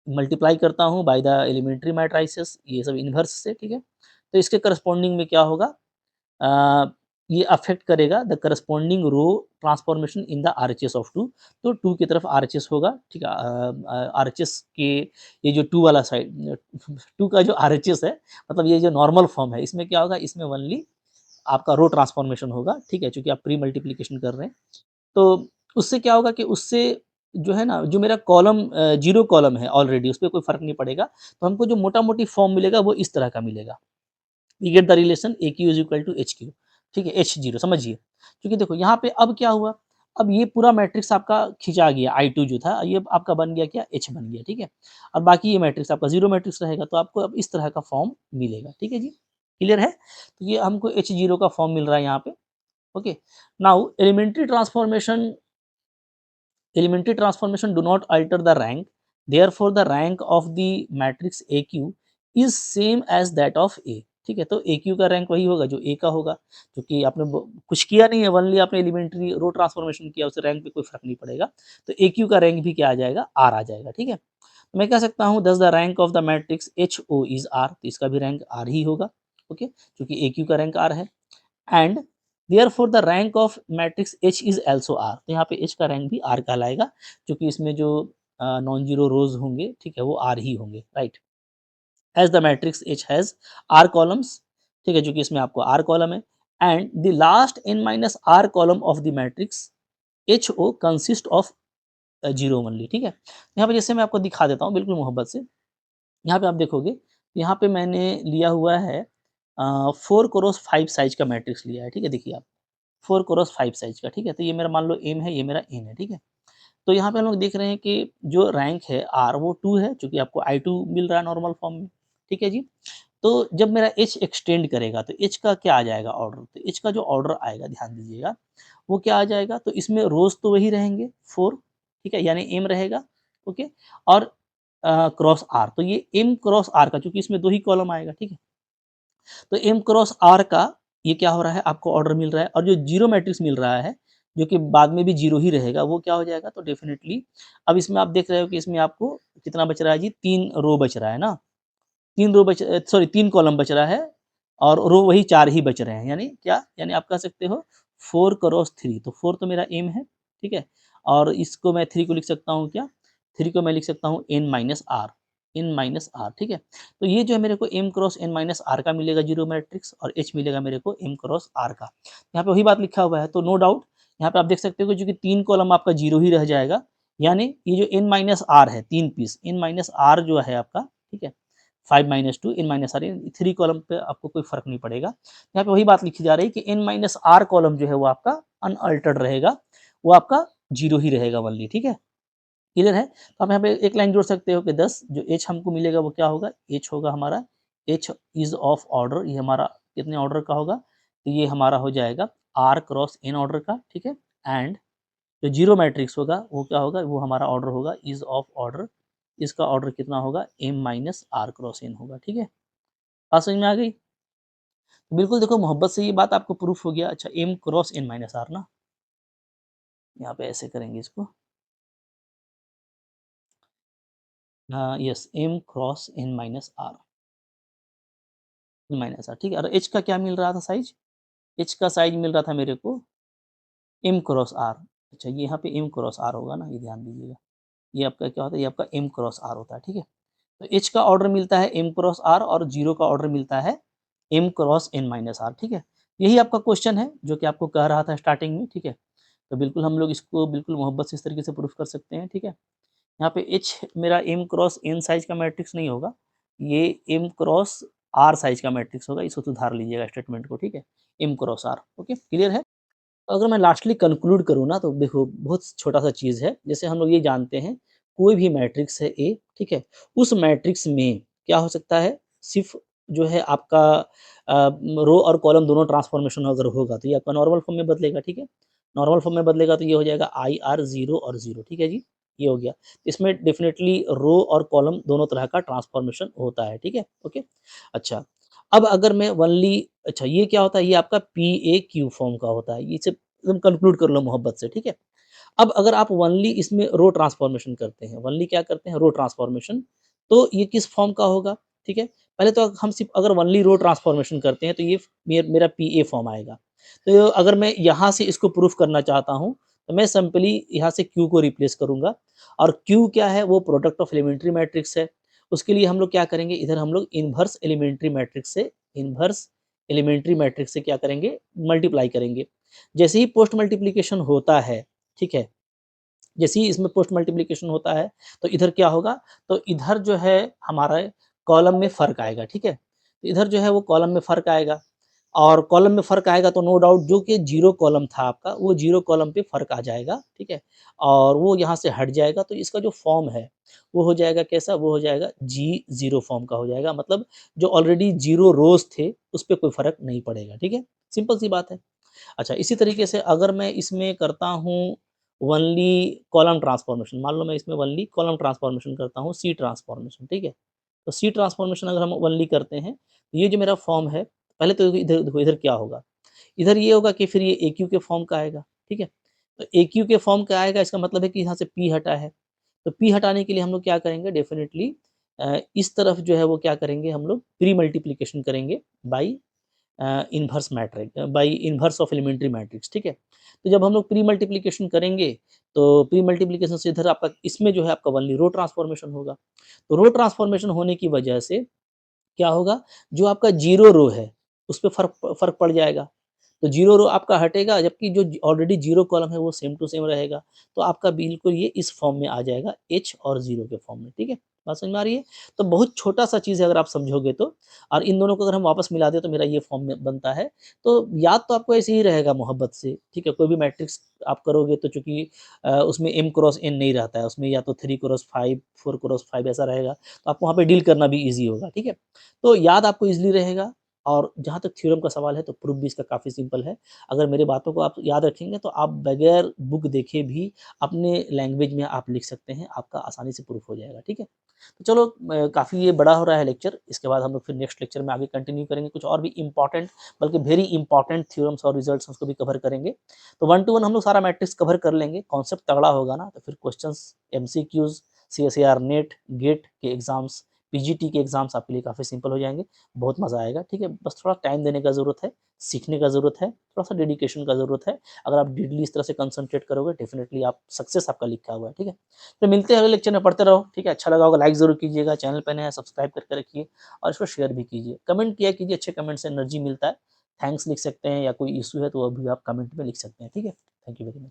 मल्टीप्लाई करता हूँ बाय द एलिमेंट्री मैट्रिसेस ये सब इन्वर्स से, ठीक है? तो इसके करस्पॉन्डिंग में क्या होगा अ, ये अफ़ेक्ट करेगा the corresponding row transformation in the RHS of 2 तो 2 की तरफ आरएचएस होगा, ठीक है? आरएचएस के ये जो 2 वाला साइड 2 का जो आरएचएस है मतलब ये जो नॉर्मल फॉर्म है इसमें क्या होगा इसमें ओनली आपका रो ट्रांसफॉर्मेशन होगा, ठीक है? चूँकि आप प्री मल्टिप्लिकेशन कर रहे हैं। तो उससे क्या होगा कि उससे जो है ना, जो मेरा कॉलम 0 कॉलम है ऑलरेडी उसपे कोई फ़र्क नहीं पड़ेगा। तो हमको जो मोटा-मोटी फॉर्म मिलेगा वो इस तरह का मिलेगा। We get the relation AQ is equal to HQ ठीक है? H0 समझिए। क्योंकि देखो यहाँ पे अब क्या हुआ, अब ये पूरा मैट्रिक्स आपका खिंचा गया I2 जो था ये आपका बन गया क्या H बन गया, ठीक है? और बाकी ये मैट्रिक्स आपका 0 मैट्रिक्स रहेगा तो आपको अब इस तरह का फॉर्म मिलेगा, ठीक है जी? क्लियर है? तो ये हमको H0 का फॉर्म मिल रहा है यहाँ पे, okay? Now elementary transformation do not alter the rank, therefore the rank of the matrix AQ is same as that of A ठीक है? तो AQ का रैंक वही होगा जो A का होगा क्योंकि आपने कुछ किया नहीं है ओनली आपने एलिमेंट्री रो ट्रांसफॉर्मेशन किया उससे रैंक पे कोई फर्क नहीं पड़ेगा तो AQ का रैंक भी क्या आ जाएगा R आ जाएगा ठीक है? तो मैं कह सकता हूँ दस the rank of the matrix HO is R तो इसका भी रैंक R ही होगा ओके क्योंकि AQ का रैंक R है and therefore the rank of matrix H is also R तो यहाँ पे H का रैंक भी R कहलाएगा क्योंकि इसमें जो नॉन जीरो रोज होंगे ठीक है वो R ही होंगे right as the matrix H has R columns ठीक है क्योंकि इसमें आपको R कॉलम है and the last n minus R column of the matrix HO consist of zero only ठीक है यहाँ पे जैसे मैं आपको दिखा देता हूँ बिल्कुल मोहब्बत से यहाँ पे आप देखोगे यहाँ पे मैंने लिया हुआ है 4 क्रॉस 5 साइज का मैट्रिक्स लिया है ठीक है देखिए आप 4 क्रॉस 5 साइज का ठीक है तो ये मेरा मान लो एम है ये मेरा एन है ठीक है तो यहाँ पे हम लोग देख रहे हैं कि जो रैंक है आर वो 2 है क्योंकि आपको I2 मिल रहा है नॉर्मल फॉर्म में ठीक है जी तो जब मेरा एच एक्सटेंड करेगा तो एच का क्या आ जाएगा ऑर्डर तो एच का जो ऑर्डर आएगा ध्यान दीजिएगा वो क्या आ जाएगा तो इसमें रोज तो वही रहेंगे 4 ठीक है यानी एम रहेगा ओके और क्रॉस आर तो ये एम क्रॉस आर का क्योंकि इसमें 2 ही कॉलम आएगा ठीक है तो एम क्रॉस आर का ये क्या हो रहा है आपको ऑर्डर मिल रहा है और जो जीरो मैट्रिक्स मिल रहा है जो कि बाद में भी जीरो ही रहेगा वो क्या हो जाएगा तो डेफिनेटली अब इसमें आप देख रहे हो कि इसमें आपको कितना बच रहा है जी 3 रो बच रहा है ना 3 रो बच सॉरी 3 कॉलम बच रहा है और रो वही 4 ही बच रहे हैं यानी क्या यानी आप कह सकते हो 4 क्रॉस 3 तो 4 तो मेरा एम है ठीक है और इसको मैं 3 को लिख सकता हूँ क्या 3 को मैं लिख सकता हूँ एन माइनस आर ठीक है तो ये जो है मेरे को M cross N minus R का मिलेगा जीरो मैट्रिक्स और एच मिलेगा मेरे को एम क्रॉस आर का यहाँ पे वही बात लिखा हुआ है तो नो डाउट यहाँ पे आप देख सकते हो कि चूंकि 3 कॉलम आपका जीरो ही रह जाएगा यानी ये जो एन माइनस आर है 3 पीस एन माइनस आर जो है आपका ठीक है 5 minus two N minus R 3 column पे आपको कोई फर्क नहीं पड़ेगा यहाँ पे वही बात लिखी जा रही है कि एन माइनस आर कॉलम जो है वो आपका अनअल्टर्ड रहेगा वो आपका जीरो ही रहेगा ओनली ठीक है क्लियर है तो आप यहाँ पे एक लाइन जोड़ सकते हो कि 10 जो एच हमको मिलेगा वो क्या होगा एच होगा हमारा एच इज ऑफ ऑर्डर ये हमारा कितने ऑर्डर का होगा तो ये हमारा हो जाएगा आर क्रॉस एन ऑर्डर का ठीक है एंड जो जीरो मैट्रिक्स होगा वो क्या होगा वो हमारा ऑर्डर होगा इज ऑफ ऑर्डर इसका ऑर्डर कितना होगा M minus R cross N होगा ठीक है बात समझ में आ गई तो बिल्कुल देखो मोहब्बत से ये बात आपको प्रूफ हो गया अच्छा M cross N minus R ना यहाँ पे ऐसे करेंगे इसको yes M cross N minus R minus R ठीक है और एच का क्या मिल रहा था साइज एच का साइज मिल रहा था मेरे को एम क्रॉस आर अच्छा ये यहाँ पे एम क्रॉस आर होगा ना ये ध्यान दीजिएगा ये आपका क्या होता है ये आपका एम क्रॉस आर होता है ठीक है तो एच का ऑर्डर मिलता है एम क्रॉस आर और जीरो का ऑर्डर मिलता है M cross N minus R ठीक है यही आपका क्वेश्चन है जो कि आपको कह रहा था स्टार्टिंग में ठीक है तो बिल्कुल हम लोग इसको बिल्कुल मोहब्बत से इस तरीके से प्रूफ कर सकते हैं ठीक है यहाँ पे एच मेरा एम क्रॉस एन साइज का मैट्रिक्स नहीं होगा ये एम क्रॉस आर साइज का मैट्रिक्स होगा इसको सुधार लीजिएगा स्टेटमेंट को ठीक है M cross R okay clear है अगर मैं लास्टली कंक्लूड करूँ ना तो देखो बहुत छोटा सा चीज़ है जैसे हम लोग ये जानते हैं कोई भी मैट्रिक्स है ए, ठीक है? उस मैट्रिक्स में क्या हो सकता है, सिर्फ़ जो है आपका रो और कॉलम दोनों ट्रांसफ़ॉर्मेशन अगर होगा तो ये आपका नॉर्मल फ़ॉर्म में बदलेगा, ठीक है? नॉर्मल फ़ॉर्म में बदलेगा तो ये हो जाएगा IR 0 और 0, ठीक है जी? ये हो गया। इसमें डेफ़िनेटली रो और कॉलम दोनों तरह का ट्रांसफ़ॉर्मेशन होता है, ठीक है? ओके। अच्छा, अब अगर मैं ओनली अच्छा ये क्या होता है, ये आपका PAQ फ़ॉर्म का होता है। ये इसे एकदम कंक्लूड कर लो मोहब्बत से, ठीक है? अब अगर आप ओनली इसमें रो ट्रांसफ़ॉर्मेशन करते हैं, ओनली क्या करते हैं रो ट्रांसफ़ॉर्मेशन, तो ये किस फ़ॉर्म का होगा, ठीक है? पहले तो हम सिर्फ़ अगर ओनली रो ट्रांसफ़ॉर्मेशन करते हैं तो ये मेरा पीए फ़ॉर्म आएगा। तो अगर मैं यहाँ से इसको प्रूफ करना चाहता हूँ, तो मैं सिंपली यहाँ से क्यू को रिप्लेस करूँगा और क्यू क्या है, वो प्रोडक्ट ऑफ एलिमेंट्री मैट्रिक्स है। उसके लिए हम लोग क्या करेंगे, इधर हम लोग इन्वर्स एलिमेंट्री मैट्रिक्स से क्या करेंगे, मल्टीप्लाई करेंगे। जैसे ही पोस्ट मल्टिप्लिकेशन होता है, ठीक है? जैसे ही इसमें पोस्ट मल्टीप्लिकेशन होता है, तो इधर क्या होगा, तो इधर जो है हमारा कॉलम में फ़र्क आएगा, ठीक है? तो इधर जो है वो कॉलम में फ़र्क आएगा और कॉलम में फ़र्क आएगा तो नो डाउट जो कि 0 कॉलम था आपका, वो 0 कॉलम पे फ़र्क आ जाएगा, ठीक है? और वो यहाँ से हट जाएगा तो इसका जो फ़ॉर्म है, वो हो जाएगा कैसा? वो हो जाएगा G0 फ़ॉर्म का हो जाएगा, मतलब जो ऑलरेडी 0 रोज़ थे, उस पे कोई फ़र्क नहीं पड़ेगा, ठीक है? सिंपल सी बात है। अच्छा, इसी तरीके से अगर मैं इसमें करता हूँ ओनली कॉलम ट्रांसफॉर्मेशन, मान लो मैं इसमें ओनली कॉलम ट्रांसफॉर्मेशन करता हूँ, सी ट्रांसफॉर्मेशन, ठीक है? तो सी ट्रांसफॉर्मेशन अगर हम ओनली करते हैं, तो ये जो मेरा फॉर्म है, पहले तो इधर देखो इधर क्या होगा, इधर ये होगा कि फिर ये AQ के फॉर्म का आएगा, ठीक है? तो AQ के फॉर्म का आएगा, इसका मतलब है कि यहाँ से P हटा है। तो P हटाने के लिए हम लोग क्या करेंगे, डेफ़िनिटली इस तरफ जो है वो क्या करेंगे, हम लोग प्री मल्टिप्लिकेशन करेंगे by inverse matrix by inverse of elementary matrix, ठीक है? तो जब हम लोग प्री मल्टिप्लिकेशन करेंगे, तो प्री मल्टिप्लिकेशन से इधर आपका इसमें जो है आपका ओनली रो ट्रांसफॉर्मेशन होगा। तो रो ट्रांसफॉर्मेशन होने की वजह से क्या होगा, जो आपका 0 रो है, उसपे फ़र्क फ़र्क पड़ जाएगा। तो 0 रो आपका हटेगा, जबकि जो ऑलरेडी 0 कॉलम है वो सेम टू सेम रहेगा। तो आपका बिल्कुल ये इस फॉर्म में आ जाएगा, H और 0 के फॉर्म में, ठीक है? बात समझ में आ रही है? तो बहुत छोटा-सा चीज़ है अगर आप समझोगे तो, और इन दोनों को अगर हम वापस मिला दें तो मेरा ये फॉर्म में बनता है। तो याद तो आपको ऐसे ही रहेगा मोहब्बत से, ठीक है? कोई भी मैट्रिक्स आप करोगे तो चूँकि उसमें m क्रॉस n नहीं रहता है, उसमें या तो 3 क्रॉस 5, 4 क्रॉस 5 ऐसा रहेगा, तो आपको वहाँ पे डील करना भी ईज़ी होगा, ठीक है? तो याद आपको ईज़िली रहेगा। और जहाँ तक थ्योरम का सवाल है तो प्रूफ भी इसका काफ़ी सिंपल है। अगर मेरी बातों को आप याद रखेंगे तो आप बगैर बुक देखे भी अपने लैंग्वेज में आप लिख सकते हैं, आपका आसानी से प्रूफ हो जाएगा, ठीक है? तो चलो काफ़ी ये बड़ा हो रहा है लेक्चर, इसके बाद हम लोग फिर नेक्स्ट लेक्चर में आगे कंटिन्यू करेंगे, कुछ और भी इम्पोर्टेंट बल्कि वेरी इंपॉर्टेंट थ्योरम्स और रिजल्ट्स उसको भी कवर करेंगे। तो 1 टू 1 हम लोग सारा मैट्रिक्स कवर कर लेंगे, कॉन्सेप्ट तगड़ा होगा ना, तो फिर questions, MCQs, CSIR, NET, GATE के एग्ज़ाम्स, पीजीटी के एग्ज़ाम्स आपके लिए काफ़ी सिंपल हो जाएँगे, बहुत मज़ा आएगा, ठीक है? बस थोड़ा टाइम देने का ज़रूरत है, सीखने का ज़रूरत है, थोड़ा-सा डेडिकेशन का ज़रूरत है। अगर आप डेली इस तरह से कंसंट्रेट करोगे, डेफिनिटली आप सक्सेस आपका लिखा हुआ है, ठीक है? तो मिलते हैं अगले लेक्चर में, पढ़ते रहो, ठीक है? अच्छा लगा होगा लाइक ज़रूर कीजिएगा, चैनल पे नए हैं सब्सक्राइब करके रखिए और इसको शेयर भी कीजिए। कमेंट किया कीजिए, अच्छे कमेंट से एनर्जी मिलता है। थैंक्स लिख सकते हैं या कोई इश्यू है तो वो भी आप कमेंट में लिख सकते हैं, ठीक है? Thank you very much.